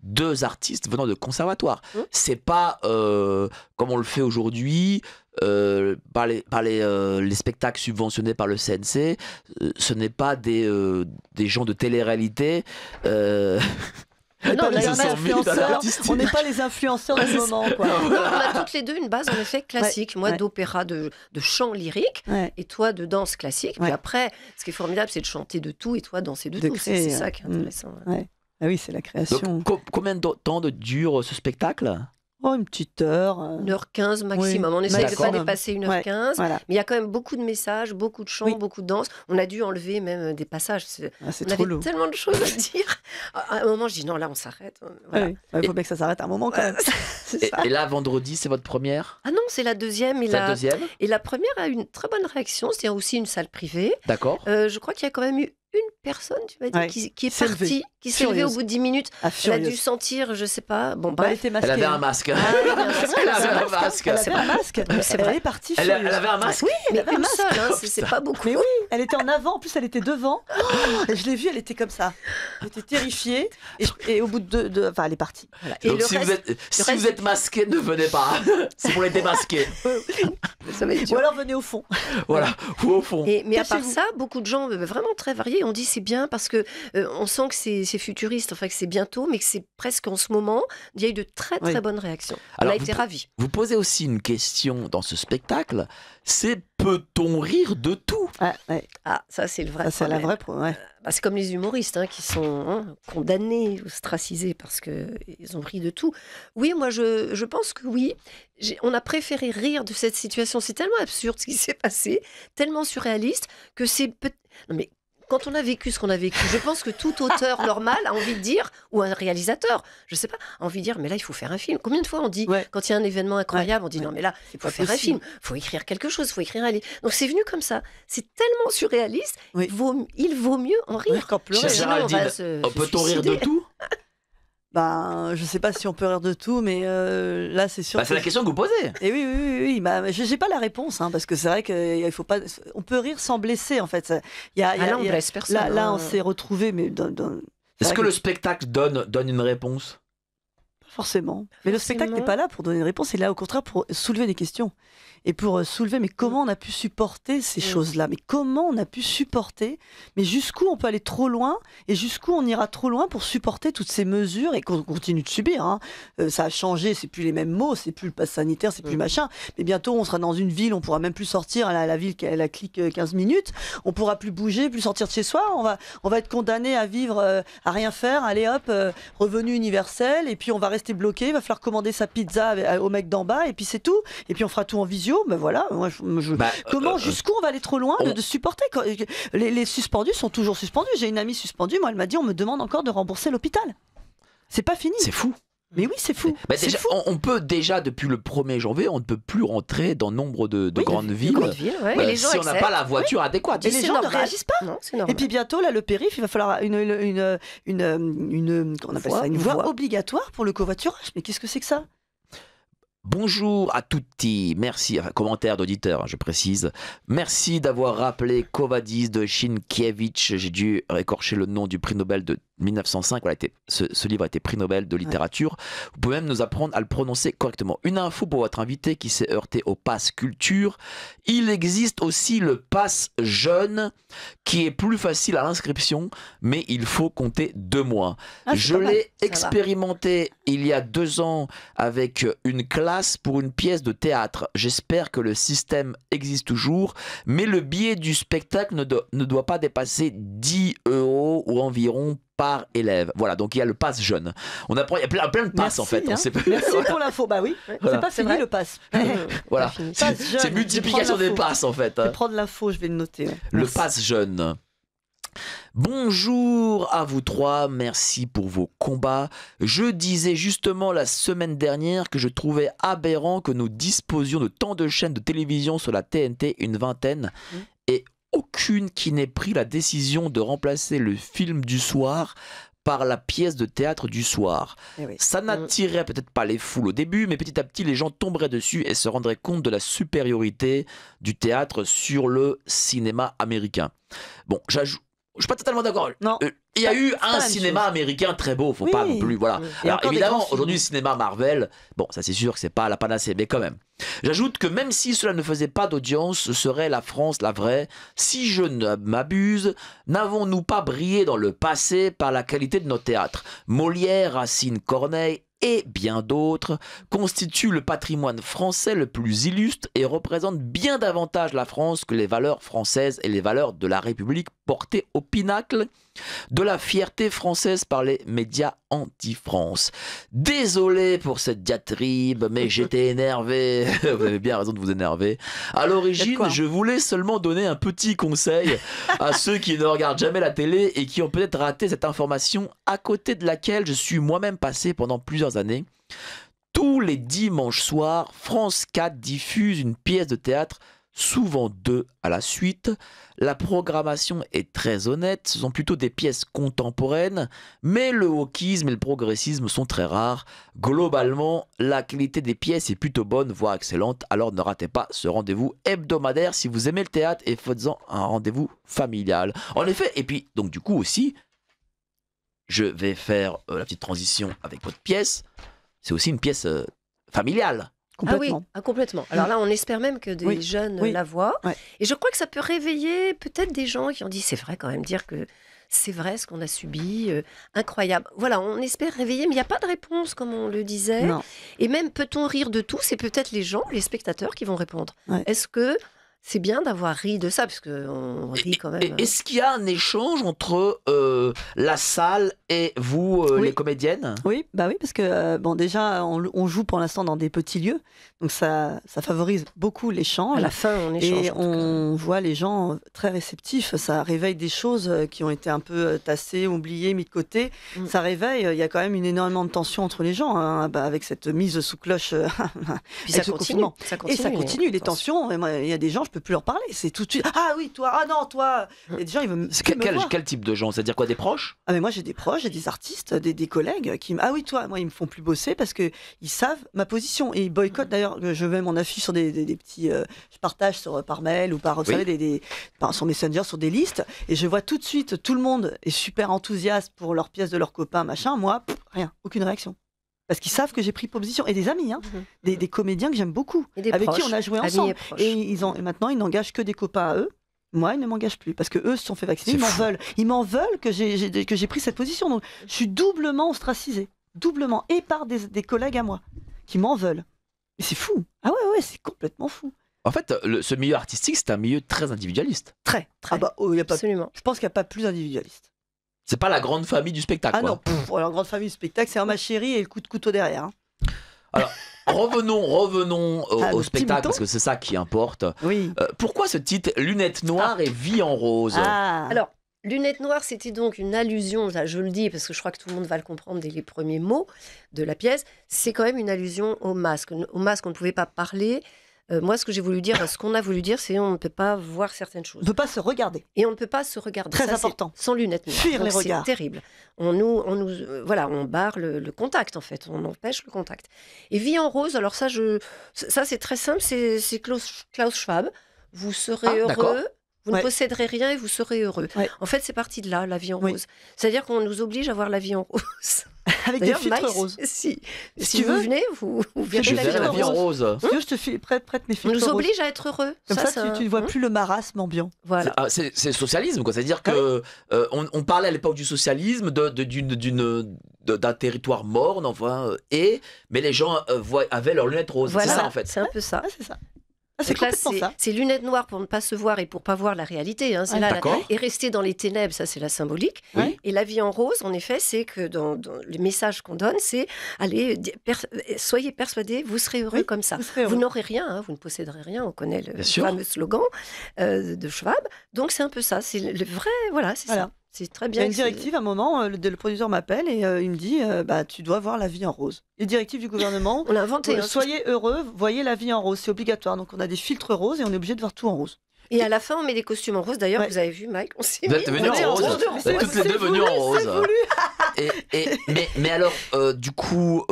deux artistes venant de conservatoire. Mmh. C'est pas comme on le fait aujourd'hui par les spectacles subventionnés par le CNC. Ce n'est pas des gens de télé-réalité. On n'est Non, pas là, les il y en a influenceurs, artistique. on n'est pas les influenceurs du moment, quoi. Non, on a toutes les deux une base en effet classique. Moi ouais. d'opéra, de chant lyrique, Ouais. et toi de danse classique. Puis Ouais. après, ce qui est formidable, c'est de chanter de tout et toi danser de De tout. créer, C'est ça qui est ouais. intéressant. Ouais. Ah oui, c'est la création. Donc, combien de temps dure ce spectacle? Oh, une petite heure. 1h15 maximum. On essaie de ne pas D'accord. dépasser 1h15. Voilà. Mais il y a quand même beaucoup de messages, beaucoup de chants, Oui. beaucoup de danse. On a dû enlever même des passages. Ah, c'est On trop avait lourd. tellement de choses à dire. À un moment, je dis non, là, on s'arrête. Ah Voilà. oui. Il faut bien que ça s'arrête à un moment, quand même. C'est Et, ça. et là, vendredi, c'est votre première? Ah non, c'est la deuxième. Et C'est la deuxième? et la première a eu une très bonne réaction. C'est aussi une salle privée. D'accord. Je crois qu'il y a quand même eu une personne, tu m'as dit, Ouais. qui est S'est partie, levée. qui s'est levée au Furieuse. bout de 10 minutes. Ah, Elle a dû furieuse. sentir, je sais pas. Bon, Bah, elle bref. était masquée. Elle avait un hein. masque. Ah, C'est bien vrai, sûr, elle Elle avait un avait masque. Elle C'est avait un vrai. masque. C'est Elle vrai. est partie Elle furieuse. avait un masque. Oui, Elle mais avait un une masque. seule, hein, c'est pas beaucoup. Mais oui, elle était en avant, en plus elle était devant. Oh, et je l'ai vue, elle était comme ça. Elle était terrifiée. Et au bout de enfin, elle est partie. Voilà. Et Donc le si, reste, vous êtes masqué, ne venez pas. C'est pour les démasquer. ça va être Ou dur. alors venez au fond. Voilà. Ou au fond. Mais à part Cachez-vous. ça, beaucoup de gens vraiment très variés ont dit c'est bien parce que on sent que c'est futuriste, enfin que c'est bientôt, mais que c'est presque en ce moment. Il y a eu de très très Oui. bonnes réactions. Alors, on a vous été pou- ravis. Vous posez aussi une question dans ce spectacle, c'est peut-on rire de tout? Ouais, ouais. Ah, ça c'est le vrai Ça, c'est la problème. vraie. Ouais. Bah, c'est comme les humoristes qui sont condamnés, ostracisés parce qu'ils ont ri de tout. Oui, moi je pense que oui. On a préféré rire de cette situation. C'est tellement absurde ce qui s'est passé, tellement surréaliste que c'est non mais quand on a vécu ce qu'on a vécu, je pense que tout auteur normal a envie de dire, ou un réalisateur, je sais pas, a envie de dire, mais là il faut faire un film. Combien de fois on dit, Ouais. quand il y a un événement incroyable, on dit Ouais. non mais là il faut pas faire un possible. film, il faut écrire quelque chose, il faut écrire un livre. Donc c'est venu comme ça. C'est tellement surréaliste. Oui. Il vaut mieux en rire. Rire qu'en pleurer. Chère Sinon, on va Géraldine, se peut-on rire de suicider. tout? Ben, je sais pas si on peut rire de tout, mais là c'est sûr. Bah, c'est la question que vous posez. Et oui. Bah, j'ai pas la réponse, hein, parce que c'est vrai qu'il faut pas. On peut rire sans blesser, en fait. Ah là, on blesse personne. Là, hein. on s'est retrouvés, mais Est-ce vrai que que- le spectacle donne une réponse? pas forcément. Mais le spectacle n'est pas là pour donner une réponse, il est là au contraire pour soulever des questions. Et pour soulever, mais comment on a pu supporter ces choses-là? Mais comment on a pu supporter? Mais jusqu'où on peut aller trop loin? Et jusqu'où on ira trop loin pour supporter toutes ces mesures et qu'on continue de subir, hein. Ça a changé, c'est plus les mêmes mots, c'est plus le pass sanitaire, c'est plus machin. Mais bientôt, on sera dans une ville, on pourra même plus sortir. La ville, elle clique 15 minutes. On pourra plus bouger, plus sortir de chez soi. On va être condamné à vivre, à rien faire. Allez hop, revenu universel. Et puis on va rester t'es bloqué, il va falloir commander sa pizza au mec d'en bas et puis c'est tout. Et puis on fera tout en visio. Ben voilà, moi, comment, jusqu'où on va aller trop loin de supporter les suspendus sont toujours suspendus. J'ai une amie suspendue, moi elle m'a dit on me demande encore de rembourser l'hôpital. C'est pas fini. C'est fou. Mais oui, c'est fou. Déjà, on peut déjà, depuis le 1er janvier, on ne peut plus rentrer dans nombre de grandes villes. Les gens si on n'a pas la voiture adéquate. Et les gens ne réagissent pas. Non, et puis bientôt, là, le périph', il va falloir une voie obligatoire pour le covoiturage. Mais qu'est-ce que c'est que ça ? Bonjour à tutti, merci, commentaire d'auditeur, je précise. Merci d'avoir rappelé Kovadis de Sienkiewicz. J'ai dû écorcher le nom du prix Nobel de 1905. Voilà, ce livre a été prix Nobel de littérature. Vous pouvez même nous apprendre à le prononcer correctement. Une info pour votre invité qui s'est heurté au pass culture. Il existe aussi le pass jeune qui est plus facile à l'inscription, mais il faut compter 2 mois. Je l'ai expérimenté il y a 2 ans avec une classe pour une pièce de théâtre. J'espère que le système existe toujours, mais le billet du spectacle ne doit pas dépasser 10 € ou environ par élève. Voilà, donc il y a le pass jeune. On apprend, il y a plein de passes en fait. Merci pour l'info. Bah oui, voilà. C'est pas fini le pass. Voilà, c'est multiplication des passes en fait. Je vais prendre l'info, je vais le noter. Le pass jeune. Bonjour à vous 3, merci pour vos combats. Je disais justement la semaine dernière que je trouvais aberrant que nous disposions de tant de chaînes de télévision sur la TNT, une vingtaine, et aucune qui n'ait pris la décision de remplacer le film du soir par la pièce de théâtre du soir. Ça n'attirerait peut-être pas les foules au début, mais petit à petit les gens tomberaient dessus et se rendraient compte de la supériorité du théâtre sur le cinéma américain. Bon, j'ajoute. Je suis pas totalement d'accord. Il y a eu un cinéma américain très beau, faut pas non plus. Voilà. Alors évidemment, aujourd'hui, le cinéma Marvel, bon, ça c'est sûr que c'est pas la panacée, mais quand même. J'ajoute que même si cela ne faisait pas d'audience, ce serait la France la vraie. Si je ne m'abuse, n'avons-nous pas brillé dans le passé par la qualité de nos théâtres ? Molière, Racine, Corneille et bien d'autres constituent le patrimoine français le plus illustre et représentent bien davantage la France que les valeurs françaises et les valeurs de la République portées au pinacle de la fierté française par les médias anti-France. Désolé pour cette diatribe, mais j'étais énervé. Vous avez bien raison de vous énerver. À l'origine, je voulais seulement donner un petit conseil à ceux qui ne regardent jamais la télé et qui ont peut-être raté cette information à côté de laquelle je suis moi-même passé pendant plusieurs années. Tous les dimanches soirs, France 4 diffuse une pièce de théâtre, souvent 2 à la suite. La programmation est très honnête, ce sont plutôt des pièces contemporaines, mais le wokisme et le progressisme sont très rares. Globalement, la qualité des pièces est plutôt bonne, voire excellente, alors ne ratez pas ce rendez-vous hebdomadaire si vous aimez le théâtre et faites-en un rendez-vous familial. En effet, et puis, donc du coup aussi, je vais faire la petite transition avec votre pièce, c'est aussi une pièce familiale. Complètement. Ah oui, complètement. Alors là, on espère même que des jeunes la voient. Et je crois que ça peut réveiller peut-être des gens qui ont dit, c'est vrai quand même, dire que c'est vrai ce qu'on a subi, incroyable. Voilà, on espère réveiller, mais il n'y a pas de réponse, comme on le disait. Non. Et même, peut-on rire de tout ? C'est peut-être les gens, les spectateurs qui vont répondre. Est-ce que c'est bien d'avoir ri de ça, parce qu'on rit quand même. Est-ce qu'il y a un échange entre la salle et vous, les comédiennes ? Oui, parce que déjà, on joue pour l'instant dans des petits lieux, donc ça favorise beaucoup l'échange. À la fin, on échange. Et on voit les gens très réceptifs, ça réveille des choses qui ont été un peu tassées, oubliées, mises de côté. Ça réveille, il y a quand même énormément de tension entre les gens, avec cette mise sous cloche. Puis ça continue. Et ça continue, les tensions. Il y a des gens, je peux plus leur parler, c'est tout de suite. Ah oui, toi, ah non, toi. Et des gens, ils veulent. Quel type de gens ? C'est-à-dire quoi, des proches ? Ah mais moi j'ai des proches, j'ai des artistes, des collègues qui ah oui toi, moi ils me font plus bosser parce que ils savent ma position et ils boycottent. D'ailleurs, je mets mon affiche sur des petits, je partage par mail ou par vous savez sur Messenger sur des listes et je vois tout de suite tout le monde est super enthousiaste pour leur pièce de leur copain machin. Moi rien, aucune réaction. Parce qu'ils savent que j'ai pris position. Et des amis, des comédiens que j'aime beaucoup, avec qui on a joué ensemble. Et maintenant, ils n'engagent que des copains à eux. Moi, ils ne m'engagent plus. Parce qu'eux se sont fait vacciner, ils m'en veulent. Ils m'en veulent que j'ai pris cette position. Donc, je suis doublement ostracisée. Doublement. Et par des collègues à moi, qui m'en veulent. Mais c'est fou. Ah ouais, c'est complètement fou. En fait, ce milieu artistique, c'est un milieu très individualiste. Très. Ah bah, Absolument. Je pense qu'il n'y a pas plus individualiste. C'est pas la grande famille du spectacle. Ah quoi. non, alors grande famille spectacle, c'est un ma chérie et le coup de couteau derrière. Hein. Alors, revenons au le petit spectacle, mouton. parce que c'est ça qui importe. Oui. Pourquoi ce titre Lunettes noires et vie en rose Ah. Alors, lunettes noires, c'était donc une allusion, là, je le dis parce que je crois que tout le monde va le comprendre dès les premiers mots de la pièce, c'est quand même une allusion au masque. Au masque, on ne pouvait pas parler. Moi, ce que j'ai voulu dire, ce qu'on a voulu dire, c'est on ne peut pas voir certaines choses. On ne peut pas se regarder. Et on ne peut pas se regarder. Très Ça, important. Sans lunettes noires. Fuir Donc, les regards. C'est terrible. Voilà, on barre le contact, en fait. On empêche le contact. Et vie en rose, alors ça c'est très simple, c'est Klaus Schwab. Vous serez d'accord. heureux. Vous ne Ouais. posséderez rien et vous serez heureux. Ouais. En fait, c'est parti de là, la vie en Oui. rose. C'est-à-dire qu'on nous oblige à voir la vie en rose. Avec des D'ailleurs, filtres Mike, roses. Si tu vous veux. venez, vous verrez Je des la vais vie à la en vie en rose. rose. Si tu veux, je te prête mes On filtres nous roses. oblige à être heureux. Comme ça, tu ne vois hein. plus le marasme ambiant. Voilà. C'est le socialisme, quoi. C'est-à-dire que on parlait à l'époque du socialisme d'un territoire morne, enfin, mais les gens avaient leurs lunettes roses. Voilà, C'est ça en fait. c'est un peu ça. Ah, c'est ça. Ah, c'est Donc là, complètement ça. c'est lunettes noires pour ne pas se voir et pour pas voir la réalité. Hein. C'est Ouais, là, d'accord. et rester dans les ténèbres, ça c'est la symbolique. Oui. Et la vie en rose, en effet, c'est que dans les messages qu'on donne, c'est allez, soyez persuadés, vous serez heureux Oui, comme ça. vous serez heureux. Vous n'aurez rien, hein, vous ne posséderez rien. On connaît le Bien sûr. fameux slogan de Schwab. Donc c'est un peu ça. C'est le vrai, voilà, c'est Voilà. ça. C'est très Il y bien. a une que c'est- directive, à un moment, le producteur m'appelle et il me dit bah, tu dois voir la vie en rose. Les directives du gouvernement, On l'a inventé. hein. soyez heureux, voyez la vie en rose, c'est obligatoire. Donc on a des filtres roses et on est obligé de voir tout en rose. Et à la fin, on met des costumes en rose. D'ailleurs, Ouais. vous avez vu, Mike, on s'est Vous mis êtes venus on est en rose. de Vous êtes toutes les deux venues en rose. Mais alors, du coup,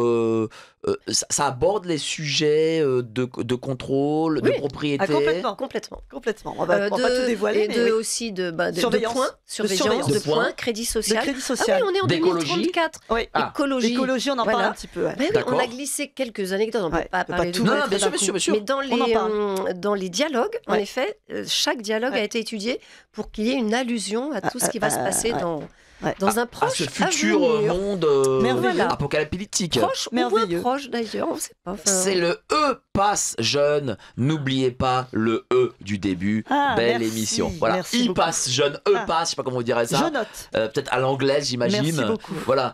ça aborde les sujets de contrôle, de Oui. propriété. Ah, complètement. complètement. On va pas tout dévoiler, Et mais oui. aussi de Surveillance. points, surveillance, De de points. points, crédit Le social. crédit Ah social. oui, on est en D'écologie. 2034. Oui. Ah. Écologie. L'écologie, on en Voilà. parle un petit peu. Ouais. Ben oui, D'accord. on a glissé quelques anecdotes, on ne Ouais, peut pas on peut parler pas de tout tout. Non, bien sûr, bien sûr, bien sûr. Mais dans en les dialogues, en Ouais. effet, chaque dialogue a Ouais. été étudié pour qu'il y ait une allusion à tout ce qui va se passer ouais. dans un À proche ce futur avenir. monde Merveilleux. apocalyptique. Proche ou moins Merveilleux. proche d'ailleurs, on ne sait pas. Enfin, C'est le E passe jeune. N'oubliez pas le E du début. Ah, Belle merci. émission. Voilà. Merci I beaucoup. passe jeune. E Ah. passe. Je sais pas comment vous direz ça. Je note. Peut-être à l'anglaise, j'imagine. Merci beaucoup. Voilà.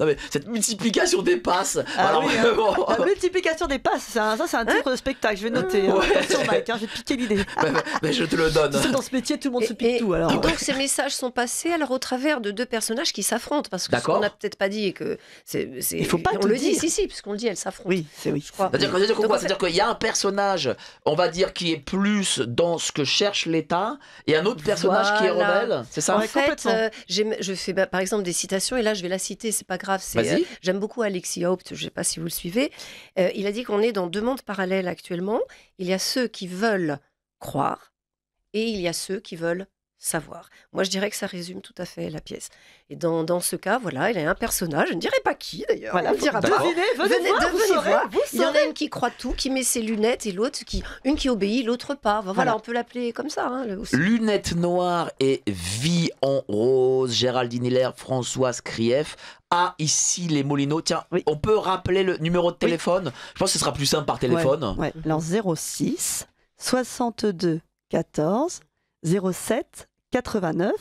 Non mais cette multiplication des passes. Ah alors, oui, hein. vraiment. La multiplication des passes, ça c'est un titre de spectacle. Je vais noter. Hein. Ouais. Attention, Mike, hein, je vais te piquer l'idée. mais je te le donne. Tu sais, dans ce métier, tout le monde se pique Et- tout. Alors. Et donc ces messages sont passés alors au travers de deux personnages qui s'affrontent parce que ce D'accord. qu'on n'a peut-être pas dit et que Il faut pas on tout le dit dire. si puisqu'on le dit elles s'affrontent. Oui, c'est oui. Je crois. C'est-à-dire Donc, quoi en fait- C'est-à-dire qu'il y a un personnage, on va dire, qui est plus dans ce que cherche l'État, et un autre personnage qui est Voilà. rebelle. C'est ça En Ouais, fait, complètement. je fais par exemple des citations et là je vais la citer, c'est pas grave. Vas-y. J'aime beaucoup Alexis Haupt, je ne sais pas si vous le suivez. Il a dit qu'on est dans deux mondes parallèles actuellement. Il y a ceux qui veulent croire et il y a ceux qui veulent savoir. Moi, je dirais que ça résume tout à fait la pièce. Et dans ce cas, voilà, il y a un personnage, je ne dirais pas qui d'ailleurs. Voilà, on le dira pas. D'accord. Venez voir, vous saurez, voir. vous Il y en a saurez. une qui croit tout, qui met ses lunettes, et l'autre une qui obéit, l'autre pas. Voilà, Voilà. on peut l'appeler comme ça. Hein, aussi. Lunettes noires et vie en rose. Géraldine Hiller, Françoise Krief. Ah, ici les Moulineaux. Tiens, Oui. on peut rappeler le numéro de téléphone. Je pense que ce sera plus simple par téléphone. Ouais. Alors 06 62 14 07 89.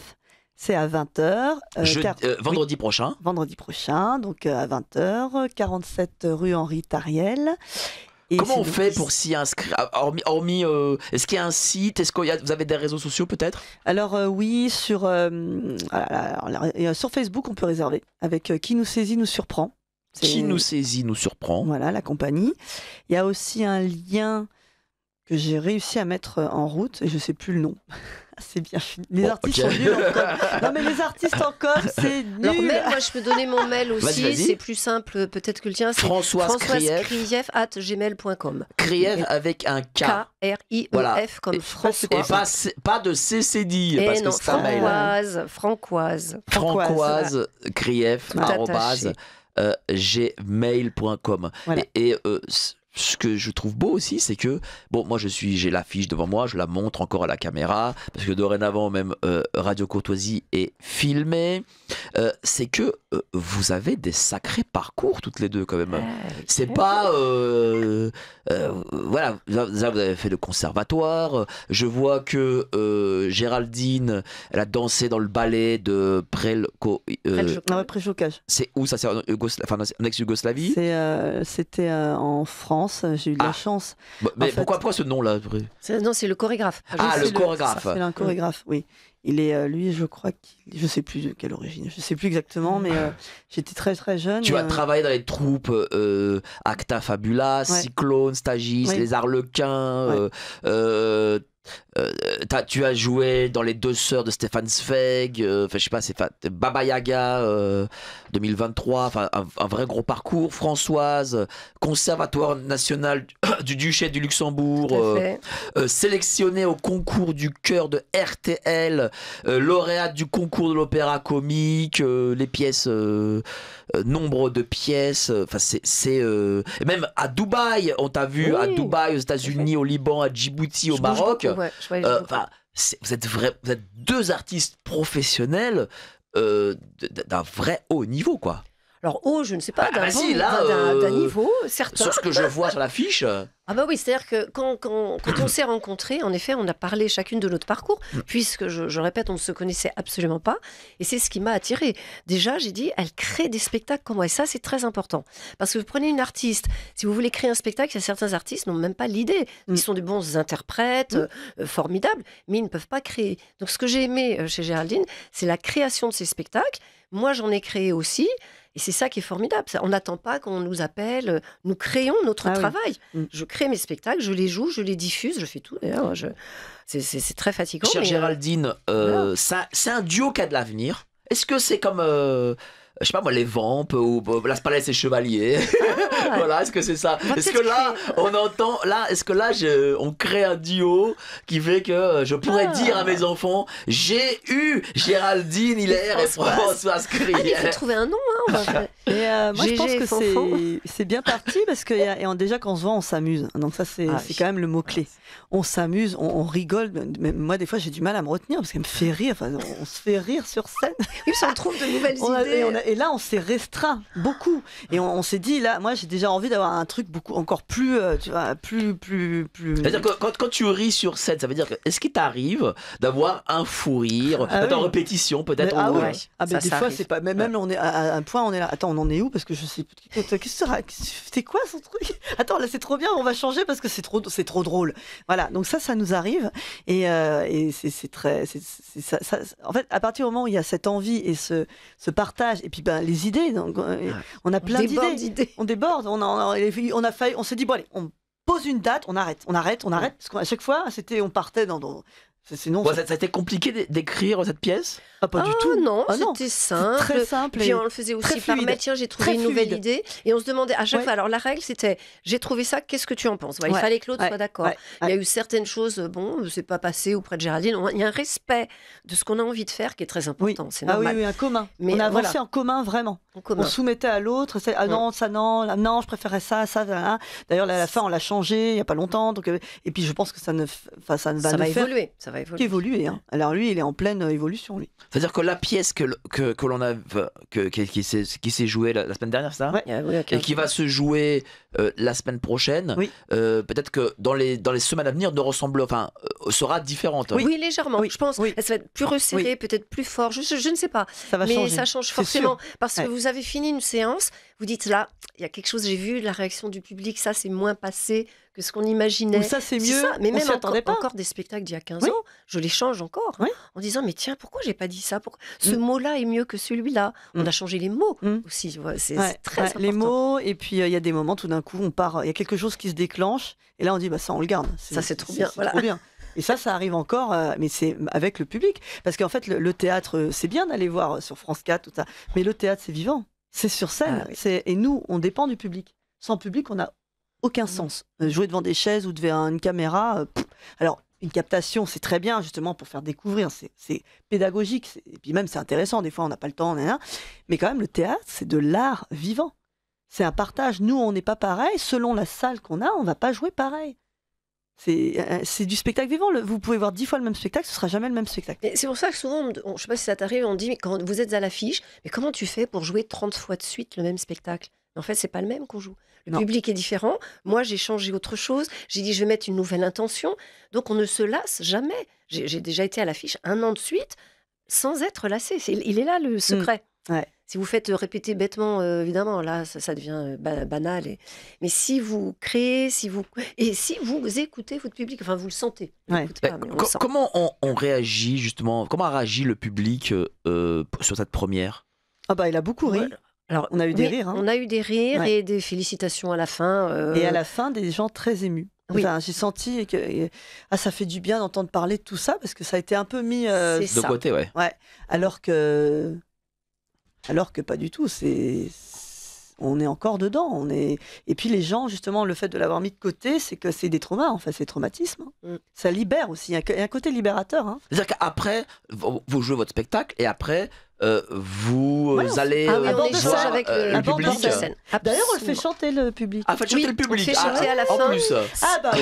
C'est à 20h. Vendredi prochain. Vendredi prochain, donc à 20h, 47 rue Henri Tariel. Et Comment on c'est fait donc- pour s'y inscrire? Hormis, est-ce qu'il y a un site? Vous avez des réseaux sociaux peut-être? Alors oui, sur Facebook, on peut réserver avec Qui nous saisit nous surprend. C'est- Qui nous saisit, nous surprend. Voilà, la compagnie. Il y a aussi un lien que j'ai réussi à mettre en route, et je ne sais plus le nom. C'est bien fini. Les Bon, artistes ok. sont nuls en com. Non mais les artistes en com, c'est Alors, nul. mail, moi, je peux donner mon mail aussi. Vas-y. C'est plus simple, peut-être que le tien. C'est Françoise Krief. françoise@gmail.com. Krief avec un K. K-R-I-E-F Voilà. comme Et François. pas de CCD, Et parce que non, c'est un mail. Francoise. Françoise Krief, Tout arrobase, attaché. gmail.com. Voilà. Et ce que je trouve beau aussi, c'est que, bon, moi j'ai l'affiche devant moi, je la montre encore à la caméra, parce que dorénavant même Radio Courtoisie est filmée, c'est que vous avez des sacrés parcours toutes les deux quand même. C'est pas... voilà, vous avez fait le conservatoire, je vois que Géraldine, elle a dansé dans le ballet de Prejocaj. c'est où ça, c'est en ex-Yougoslavie? C'était en France, j'ai eu de la chance. Mais pourquoi ce nom-là? Non, c'est le chorégraphe. Le chorégraphe. C'est un chorégraphe, oui. Il est, lui, je crois je sais plus de quelle origine, je sais plus exactement, mais j'étais très très jeune. Tu as travaillé dans les troupes Acta Fabula, Cyclone, Stagis, les Arlequins. Tu as joué dans Les Deux Sœurs de Stéphane Zweig, je sais pas, c'est Baba Yaga 2023, enfin un vrai gros parcours. Françoise, Conservatoire national du Duché du Luxembourg, sélectionnée au concours du chœur de RTL, lauréate du concours de l'opéra comique, les pièces, nombre de pièces, enfin et même à Dubaï, on t'a vu à Dubaï, aux États-Unis, au Liban, à Djibouti, au Maroc. Vous êtes deux artistes professionnels d'un vrai haut niveau, quoi. Alors haut, je ne sais pas, d'un niveau certain. Sur ce que je vois sur l'affiche. Ah bah oui, c'est-à-dire que quand on s'est rencontrés, en effet, on a parlé chacune de notre parcours, puisque, je répète, on ne se connaissait absolument pas. Et c'est ce qui m'a attirée. Déjà, j'ai dit, elle crée des spectacles comme moi. Et ça, c'est très important. Parce que vous prenez une artiste, si vous voulez créer un spectacle, il y a certains artistes qui n'ont même pas l'idée. Ils sont des bons interprètes, formidables, mais ils ne peuvent pas créer. Donc ce que j'ai aimé chez Géraldine, c'est la création de ces spectacles. Moi, j'en ai créé aussi. Et c'est ça qui est formidable. On n'attend pas qu'on nous appelle. Nous créons notre travail. Je crée mes spectacles, je les joue, je les diffuse, je fais tout. D'ailleurs, c'est très fatigant. Chère Géraldine, c'est un duo qui a de l'avenir. Est-ce que c'est comme... je sais pas moi, les Vampes ou Las Palais et Chevaliers. Voilà, est-ce que c'est ça? Est-ce que là, on crée un duo qui fait que je pourrais dire à mes enfants, j'ai eu Géraldine Hilaire et Françoise Crier. Il faut trouver un nom, hein. Moi, je pense que c'est bien parti parce que déjà quand on se voit, on s'amuse. Donc ça, c'est quand même le mot-clé. On s'amuse, on rigole. Mais moi, des fois, j'ai du mal à me retenir parce qu'elle me fait rire. Enfin, on se fait rire sur scène. Oui, on trouve de nouvelles idées. Et là, on s'est restreint beaucoup. Et on s'est dit, là, moi, j'ai déjà envie d'avoir un truc encore plus, tu vois, plus. C'est-à-dire que quand tu ris sur scène, ça veut dire que est-ce qu'il t'arrive d'avoir un fou rire, en répétition peut-être? Des fois, c'est pas. Même on est à un point, on est là. Attends, on en est où? Parce que je sais. C'est quoi ce truc? Attends, là, c'est trop bien. On va changer parce que c'est trop drôle. Voilà. Donc ça nous arrive. Et c'est très. En fait, à partir du moment où il y a cette envie et ce partage, et puis les idées, donc, on a plein d'idées. On déborde. On s'est dit, bon allez, on pose une date, on arrête. Parce qu'à chaque fois, on partait dans sinon, ça a été compliqué d'écrire cette pièce? Pas du tout. Non, c'était simple. Très simple. Puis on le faisait aussi par tiens, j'ai trouvé une nouvelle idée. Et on se demandait à chaque fois. Alors la règle, c'était, j'ai trouvé ça, qu'est-ce que tu en penses? Il fallait que l'autre soit d'accord. Il y a eu certaines choses, c'est pas passé auprès de Géraldine. Il y a un respect de ce qu'on a envie de faire qui est très important. C'est normal. Oui, un commun. Mais on a avancé en commun, vraiment. On soumettait à l'autre. Non, ça, non, je préférais ça. D'ailleurs, à la fin, on l'a changé il y a pas longtemps. Donc, et puis je pense que ça va évoluer. Qui évolue. Alors lui, il est en pleine évolution, lui. C'est-à-dire que la pièce que l'on a qui s'est jouée la semaine dernière, ça, et qui va se jouer la semaine prochaine, peut-être que dans les semaines à venir sera différente. Oui, légèrement. Je pense. Elle va être plus resserrée, peut-être plus fort. Je ne sais pas. Ça va changer. Ça change forcément parce que vous avez fini une séance. Vous dites là, il y a quelque chose. J'ai vu la réaction du public. Ça, c'est moins passé que ce qu'on imaginait. Ou ça, c'est mieux. Mais même encore des spectacles d'il y a 15 ans, je les change encore en disant mais tiens, pourquoi j'ai pas dit ça? Ce mot-là est mieux que celui-là. On a changé les mots aussi. C'est très important. Les mots, et puis il y a des moments, tout d'un coup, on part. Il y a quelque chose qui se déclenche, et là on dit ça, on le garde. Ça, c'est trop bien. Trop bien. Et ça arrive encore, mais c'est avec le public. Parce qu'en fait, le théâtre, c'est bien d'aller voir sur France 4, tout ça. Mais le théâtre, c'est vivant. C'est sur scène. Et nous, on dépend du public. Sans public, on n'a aucun sens. Jouer devant des chaises ou devant une caméra, alors une captation, c'est très bien justement pour faire découvrir, c'est pédagogique, et puis même c'est intéressant, des fois on n'a pas le temps, mais quand même le théâtre, c'est de l'art vivant. C'est un partage. Nous, on n'est pas pareil. Selon la salle qu'on a, on va pas jouer pareil. C'est du spectacle vivant. Vous pouvez voir 10 fois le même spectacle, ce sera jamais le même spectacle. Et c'est pour ça que souvent, je sais pas si ça t'arrive, on dit, mais quand vous êtes à l'affiche, mais comment tu fais pour jouer 30 fois de suite le même spectacle? En fait, c'est pas le même qu'on joue. Le public est différent. Moi, j'ai changé autre chose. J'ai dit, je vais mettre une nouvelle intention. Donc, on ne se lasse jamais. J'ai déjà été à l'affiche 1 an de suite sans être lassé. Il est là le secret. Ouais. Si vous faites répéter bêtement, évidemment, là, ça devient banal. Mais si vous créez, si vous écoutez votre public, enfin, vous le sentez. Vous Ouais. l'écoutez pas, mais on le sent. Comment on réagit justement? Comment a réagi le public sur cette première? Ah bah, il a beaucoup ri. Voilà. Alors, On a eu des rires, hein. On a eu des rires Ouais. et des félicitations à la fin. Et à la fin, des gens très émus. Oui. Enfin, j'ai senti que ça fait du bien d'entendre parler de tout ça parce que ça a été un peu mis C'est De ça. côté, ouais. alors que pas du tout. On est encore dedans. Et puis les gens, justement, le fait de l'avoir mis de côté, c'est que c'est des traumas, en fait, c'est des traumatismes. Mm. Ça libère aussi. Il y a un côté libérateur. Hein. C'est-à-dire qu'après, vous jouez votre spectacle et après, vous Ouais, allez Ah oui, à on bord de échange scène. avec le le public. bord de scène. D'ailleurs, on le fait Absolument. chanter le public. Ah, faites chanter Oui, le public. on fait chanter à la en fin. plus. Ah bah oui.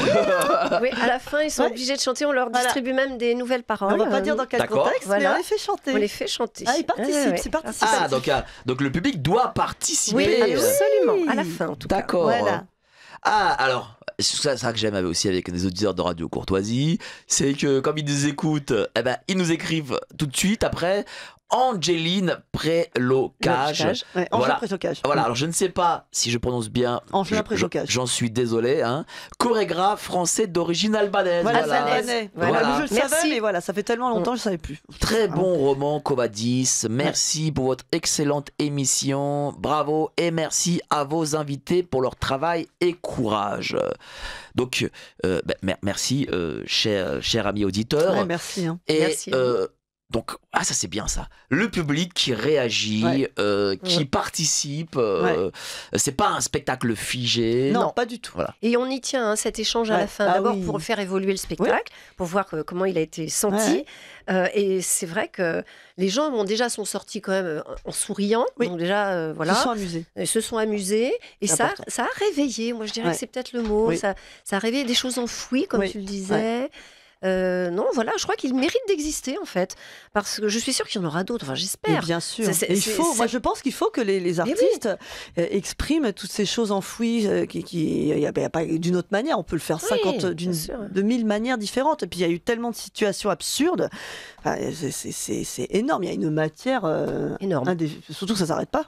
Oui, à la fin, ils sont Ouais. obligés de chanter. On leur Voilà. distribue même des nouvelles paroles. On va pas dire dans quel D'accord. contexte, Voilà. mais on les fait chanter. On les fait chanter. Ah, ils participent, c'est participatif. Donc le public doit participer. Oui, Oui. absolument. À la fin, en tout cas. D'accord. Voilà. Ah, alors, c'est ça que j'aime aussi avec des auditeurs de Radio Courtoisie, c'est que comme ils nous écoutent, ils nous écrivent tout de suite après. Angéline Prélocage. Ouais, Voilà. Angèle Prétocage. Voilà, alors je ne sais pas si je prononce bien. Angela Prélocage. J'en suis désolé. Hein. Chorégraphe français d'origine albanaise. Voilà, Voilà. Albanais. Voilà. Voilà. Je le Merci. savais, mais voilà, ça fait tellement longtemps que je ne savais plus. Très bon roman, Covadis. Merci pour votre excellente émission. Bravo et merci à vos invités pour leur travail et courage. Donc, merci, cher ami auditeur. Ouais, merci. Hein. Et Merci. donc, ça c'est bien ça. Le public qui réagit, qui Ouais. participe. C'est pas un spectacle figé. Non, pas du tout. Voilà. Et on y tient, hein, cet échange à Ouais. la fin. Ah D'abord oui. pour faire évoluer le spectacle, pour voir comment il a été senti. Ouais. Et c'est vrai que les gens sont sortis quand même en souriant. Oui. Donc déjà, voilà. Ils se sont amusés. Ils se sont amusés. Et C'est ça important. a réveillé. Moi, je dirais Ouais. que c'est peut-être le mot. Oui. Ça a réveillé des choses enfouies, comme Oui. tu le disais. Non, voilà, je crois qu'il mérite d'exister, en fait. Parce que je suis sûre qu'il y en aura d'autres. Enfin, Mais j'espère. bien sûr. C'est- Et c'est- moi, c'est- je pense qu'il faut que les oui. artistes expriment toutes ces choses enfouies. Il y a pas d'une autre manière. On peut le faire Oui, bien sûr. de 1000 manières différentes. Et puis, il y a eu tellement de situations absurdes. Enfin, c'est énorme. Il y a une matière Énorme. surtout que ça s'arrête pas.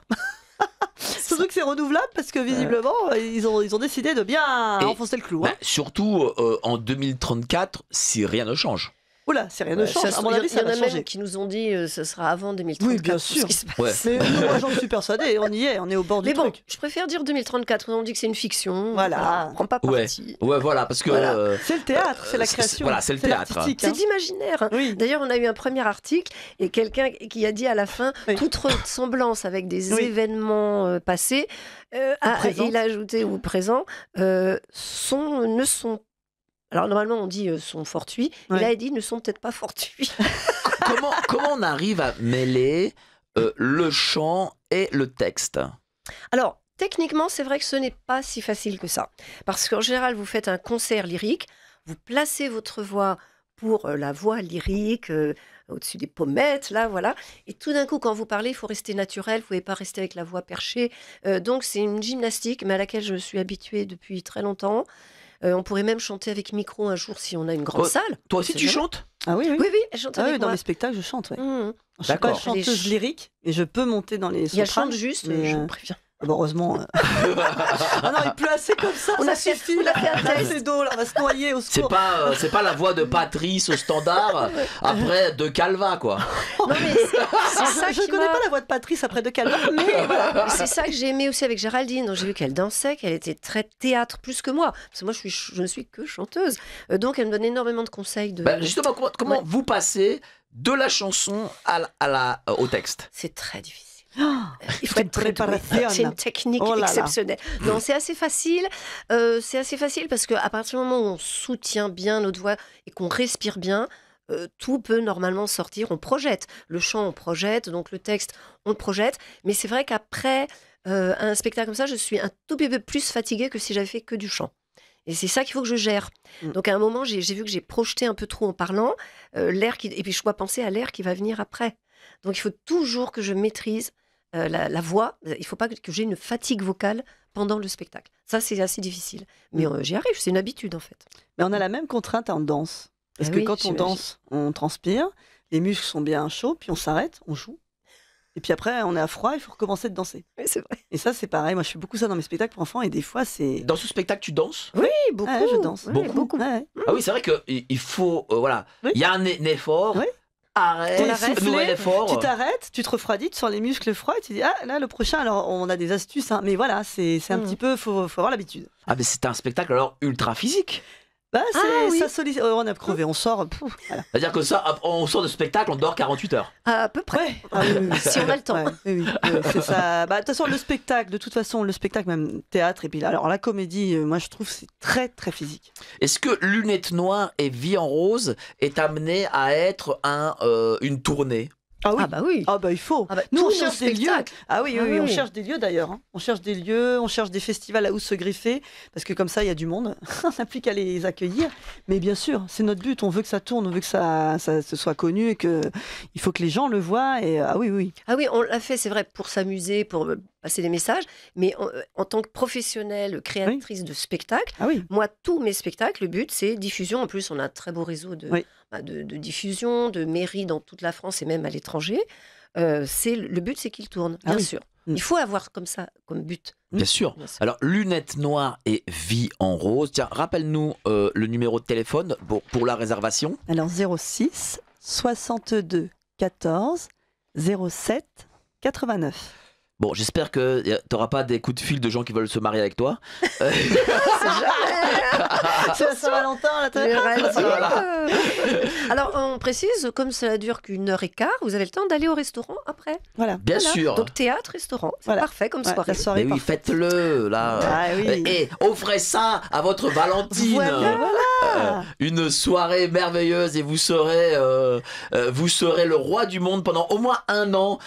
Surtout que c'est renouvelable parce que visiblement, ils ont décidé de bien Et- enfoncer le clou. Hein. Surtout en 2034, si rien ne change. Oula, c'est rien ne change. À mon avis, Il y ça en va a même changer. qui nous ont dit ce sera avant 2034. Oui, bien tout ce sûr. qui se passe. Ouais. Mais moi, j'en suis persuadée. On y est. On est au bord du Mais bon, truc. je préfère dire 2034. On dit que c'est une fiction. Voilà. On prend pas Ouais. parti. Ouais, voilà, parce que. Voilà. C'est le théâtre, c'est la création. Voilà, c'est le théâtre. l'artistique, C'est hein. d'imaginaire. Oui. D'ailleurs, on a eu un premier article et quelqu'un qui a dit à la fin Oui. toute ressemblance avec des Oui. événements passés. présents. Il a ajouté ou présents ne sont. Alors normalement on dit sont fortuits. Ouais. Il a dit ne sont peut-être pas fortuits. comment on arrive à mêler le chant et le texte? Alors, techniquement, c'est vrai que ce n'est pas si facile que ça. Parce qu'en général, vous faites un concert lyrique, vous placez votre voix pour la voix lyrique, au-dessus des pommettes, là, voilà. Et tout d'un coup, quand vous parlez, il faut rester naturel, vous ne pouvez pas rester avec la voix perchée. Donc, c'est une gymnastique, mais à laquelle je me suis habituée depuis très longtemps. On pourrait même chanter avec micro un jour si on a une grande Toi- salle. Toi aussi, C'est tu jamais. chantes? Ah oui, oui. Oui, oui, elle chante Ah avec oui, dans moi. mes spectacles, je chante. Ouais. Mmh. Je suis pas D'accord. chanteuse lyrique, mais je peux monter dans les Il y a sopranes. chante juste, mais, je vous préviens. heureusement. Ah non, il pleut assez comme ça. On ça a fait- suffit. on a fait un Là, test. c'est d'eau, là, on va se noyer au C'est secours. pas la voix de Patrice au standard après de Calva, quoi. Non, mais c'est ça Je qui ne connais m'a- pas la voix de Patrice après de Calva, mais voilà. C'est ça que j'ai aimé aussi avec Géraldine. Donc, j'ai vu qu'elle dansait, qu'elle était très théâtre plus que moi. Parce que moi, je ne suis que chanteuse. Donc, elle me donne énormément de conseils. Justement, comment Ouais. vous passez de la chanson au texte? C'est très difficile. Il faut C'est une être très doué. préparation. C'est une technique Oh là là. exceptionnelle. Non, c'est assez facile. C'est assez facile parce qu'à partir du moment où on soutient bien notre voix et qu'on respire bien, tout peut normalement sortir. On projette. Le chant, on projette. Donc le texte, on le projette. Mais c'est vrai qu'après, un spectacle comme ça, je suis un tout petit peu plus fatiguée que si j'avais fait que du chant. Et c'est ça qu'il faut que je gère. Donc à un moment, j'ai vu que j'ai projeté un peu trop en parlant, et puis je dois penser à l'air qui va venir après. Donc il faut toujours que je maîtrise la voix. Il ne faut pas que j'ai une fatigue vocale pendant le spectacle. Ça, c'est assez difficile. Mais j'y arrive, c'est une habitude en fait. Mais on a la même contrainte en danse. Parce que quand on danse, on transpire, les muscles sont bien chauds, puis on s'arrête, on joue. Et puis après, on est à froid, il faut recommencer de danser. Oui, c'est vrai. Et ça, c'est pareil. Moi, je fais beaucoup ça dans mes spectacles pour enfants, et des fois, c'est... Dans ce spectacle, tu danses? Oui, beaucoup. Ouais, je danse. Ouais, beaucoup. Ouais. Ah oui, c'est vrai qu'il faut, voilà, Oui. il y a un effort, Oui. arrête, nouvel effort. Tu t'arrêtes, tu te refroidis, tu sens les muscles froids, et tu dis, ah, là, le prochain, alors on a des astuces, hein, mais voilà, c'est un petit peu, faut avoir l'habitude. Ah mais c'est un spectacle alors ultra physique. Bah, oui. ça sollicite. On a crevé, on sort. Voilà. C'est-à-dire que ça, on sort de spectacle, on dort 48 heures. À peu près. Ouais. Ah, oui. Si on a le temps. Ouais, oui, c'est ça. Bah, de toute façon, le spectacle, même théâtre, et puis alors la comédie, moi je trouve c'est très très physique. Est-ce que Lunettes Noires et Vie en Rose est amené à être une tournée? Ah oui. Ah bah oui. Ah bah il faut. Ah bah, Nous on tous nos cherche des lieux. spectacles. Ah oui, Ah on oui. cherche des lieux d'ailleurs. Hein. On cherche des lieux, on cherche des festivals où se greffer, parce que comme ça il y a du monde. On n'a plus qu'à les accueillir. Mais bien sûr, c'est notre but. On veut que ça tourne, on veut que ça se soit connu et que il faut que les gens le voient. Et ah oui. Ah oui, on l'a fait, c'est vrai, pour s'amuser, pour passer des messages, mais en tant que professionnelle, créatrice de spectacles, Ah oui. moi, tous mes spectacles, le but, c'est diffusion. En plus, on a un très beau réseau de diffusion, de mairies dans toute la France et même à l'étranger. Le but, c'est qu'ils tournent, bien sûr. Il faut avoir comme ça, comme but. Bien sûr. Alors, Lunettes Noires et Vie en Rose. Tiens, rappelle-nous le numéro de téléphone pour la réservation. Alors 06 62 14 07 89. Bon, j'espère que tu n'auras pas des coups de fil de gens qui veulent se marier avec toi. C'est la Saint-Valentin, là. Alors, on précise, comme cela dure qu'1h15, vous avez le temps d'aller au restaurant après. Voilà. Bien sûr. Donc, théâtre, restaurant, c'est parfait comme soirée. La soirée, Mais oui, faites-le, là. Ah, oui. Et offrez ça à votre Valentine. Voilà. Une soirée merveilleuse et vous serez le roi du monde pendant au moins 1 an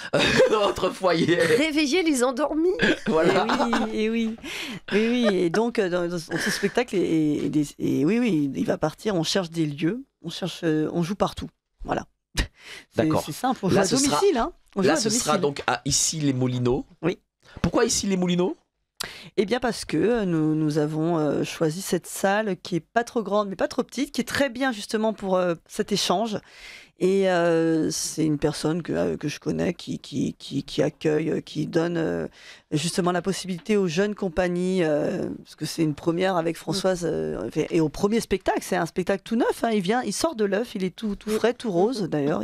dans votre foyer. Réveillez les endormis. Voilà. Et oui. Et donc, dans ce spectacle, oui, il va partir. On cherche des lieux, on joue partout. Voilà. D'accord. C'est simple. On joue à domicile. Hein. Ce sera donc à Issy-les-Moulineaux. Oui. Pourquoi Issy-les-Moulineaux? Eh bien parce que nous avons choisi cette salle qui est pas trop grande mais pas trop petite, qui est très bien justement pour cet échange. Et c'est une personne que je connais qui accueille, qui donne justement la possibilité aux jeunes compagnies, parce que c'est une première avec Françoise, et au premier spectacle, c'est un spectacle tout neuf, hein, il sort de l'œuf, il est tout frais, tout rose d'ailleurs,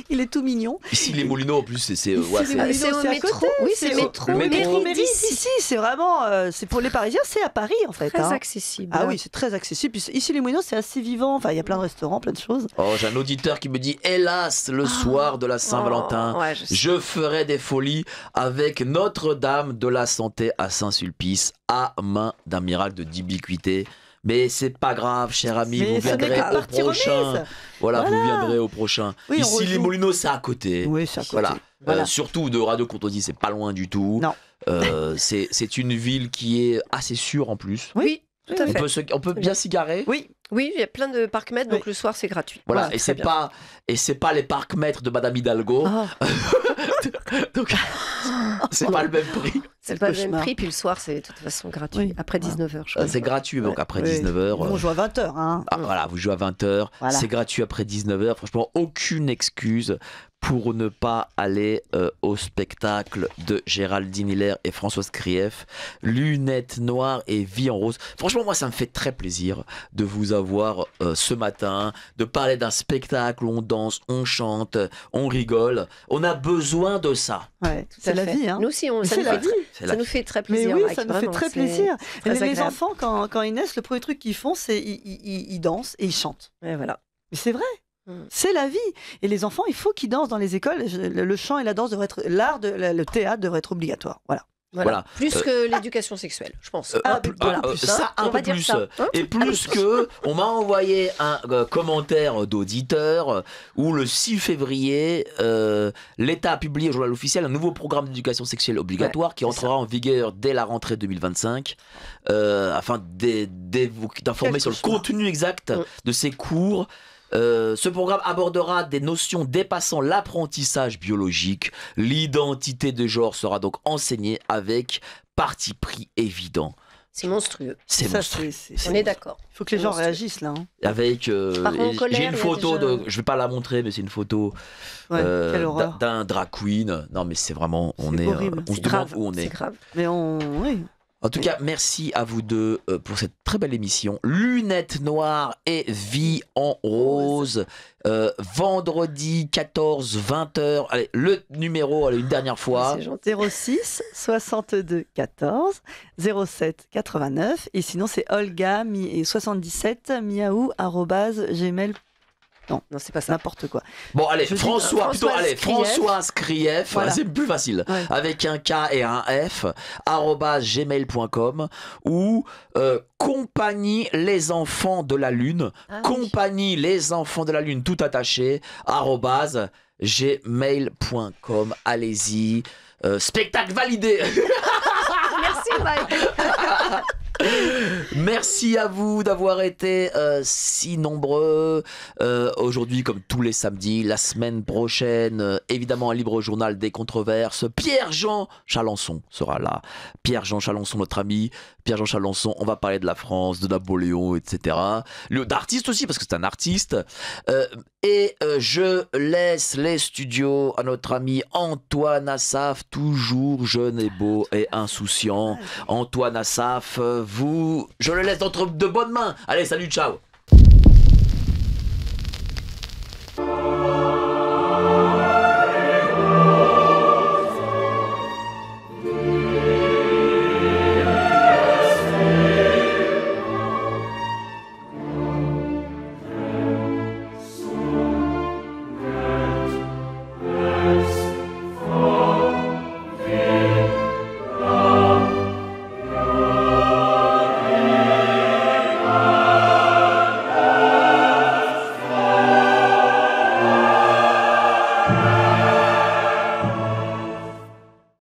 il est tout mignon. Ici les Moulineaux en plus, c'est au métro. Oui, c'est métro. Ici, c'est vraiment, c'est pour les Parisiens, c'est à Paris en fait. Très accessible. Ah oui, c'est très accessible. Puis ici les Moulineaux, c'est assez vivant. Enfin, il y a plein de restaurants, plein de choses. Oh, j'ai un auditeur qui me dit hélas, le soir de la Saint-Valentin, je ferai des folies avec Notre-Dame de la Santé à Saint-Sulpice, à main d'un miracle de d'ubiquité. Mais c'est pas grave, cher ami, vous viendrez au prochain. Voilà, vous viendrez au prochain. Oui, ici, les Moulineaux, c'est à côté. Oui, c'est à côté. Voilà. Surtout de Radio Courtoisie, c'est pas loin du tout. Non. C'est une ville qui est assez sûre en plus. Oui. Tout à fait. On peut bien s'y garer. Oui, il y a plein de parcs-mètres, donc le soir c'est gratuit. Voilà, et c'est pas les parcs-mètres de Madame Hidalgo. Donc c'est pas le même prix. C'est pas le même prix, puis le soir c'est de toute façon gratuit. Après 19h, je crois. C'est gratuit, donc après 19h. On joue à 20h. Hein. Voilà, vous jouez à 20h. Voilà. C'est gratuit après 19h. Franchement, aucune excuse pour ne pas aller au spectacle de Géraldine Hiller et Françoise Krief, Lunettes Noires et Vie en Rose. Franchement, moi, ça me fait très plaisir de vous avoir ce matin, de parler d'un spectacle où on danse, on chante, on rigole. On a besoin de ça. Ouais, c'est la vie. Hein. Nous aussi, ça nous fait très plaisir. Mais oui, ça nous fait très plaisir. Les enfants, quand ils naissent, le premier truc qu'ils font, c'est ils dansent et ils chantent. Et voilà. Mais c'est vrai. C'est la vie. Et les enfants, il faut qu'ils dansent dans les écoles. Le chant et la danse devraient être le théâtre devrait être obligatoire. Voilà. Voilà. Plus que l'éducation sexuelle, je pense. Ça, un on peu va dire plus. ça, hein. Et plus que, on m'a envoyé un commentaire d'auditeur où le 6 février, l'État a publié au journal officiel un nouveau programme d'éducation sexuelle obligatoire qui entrera en vigueur dès la rentrée 2025 afin d'informer sur le contenu exact de ces cours. Ce programme abordera des notions dépassant l'apprentissage biologique. L'identité de genre sera donc enseignée avec parti pris évident. C'est monstrueux. C'est monstrueux. On est d'accord. Il faut que les gens réagissent là. Avec, j'ai une photo, je vais pas la montrer, mais c'est une photo d'un drag queen. Non, mais c'est vraiment, on se demande où on est. C'est grave. Mais oui. En tout cas, merci à vous deux pour cette très belle émission. Lunettes noires et vie en rose. Vendredi 14, 20h. Allez, le numéro, une dernière fois. 06 62 14 07 89. Et sinon, c'est Olga 77 miaou@gmail.com. Non, c'est pas ça. N'importe quoi. Bon, allez, Françoise Krief, voilà. C'est plus facile. Ouais. Avec un K et un F, @gmail.com ou Compagnie les enfants de la lune. Compagnie les enfants de la lune, tout attaché, @gmail.com. Allez-y. Spectacle validé. Merci, Mike. Merci à vous d'avoir été si nombreux aujourd'hui, comme tous les samedis. La semaine prochaine, évidemment, un libre journal des controverses. Pierre-Jean Chalençon sera là. Pierre-Jean Chalençon, notre ami. Pierre-Jean Chalençon, on va parler de la France, de Napoléon, etc. D'artistes aussi, parce que c'est un artiste. Je laisse les studios à notre ami Antoine Assaf, toujours jeune et beau et insouciant. Antoine Assaf, je le laisse entre de bonnes mains. Allez, salut, ciao.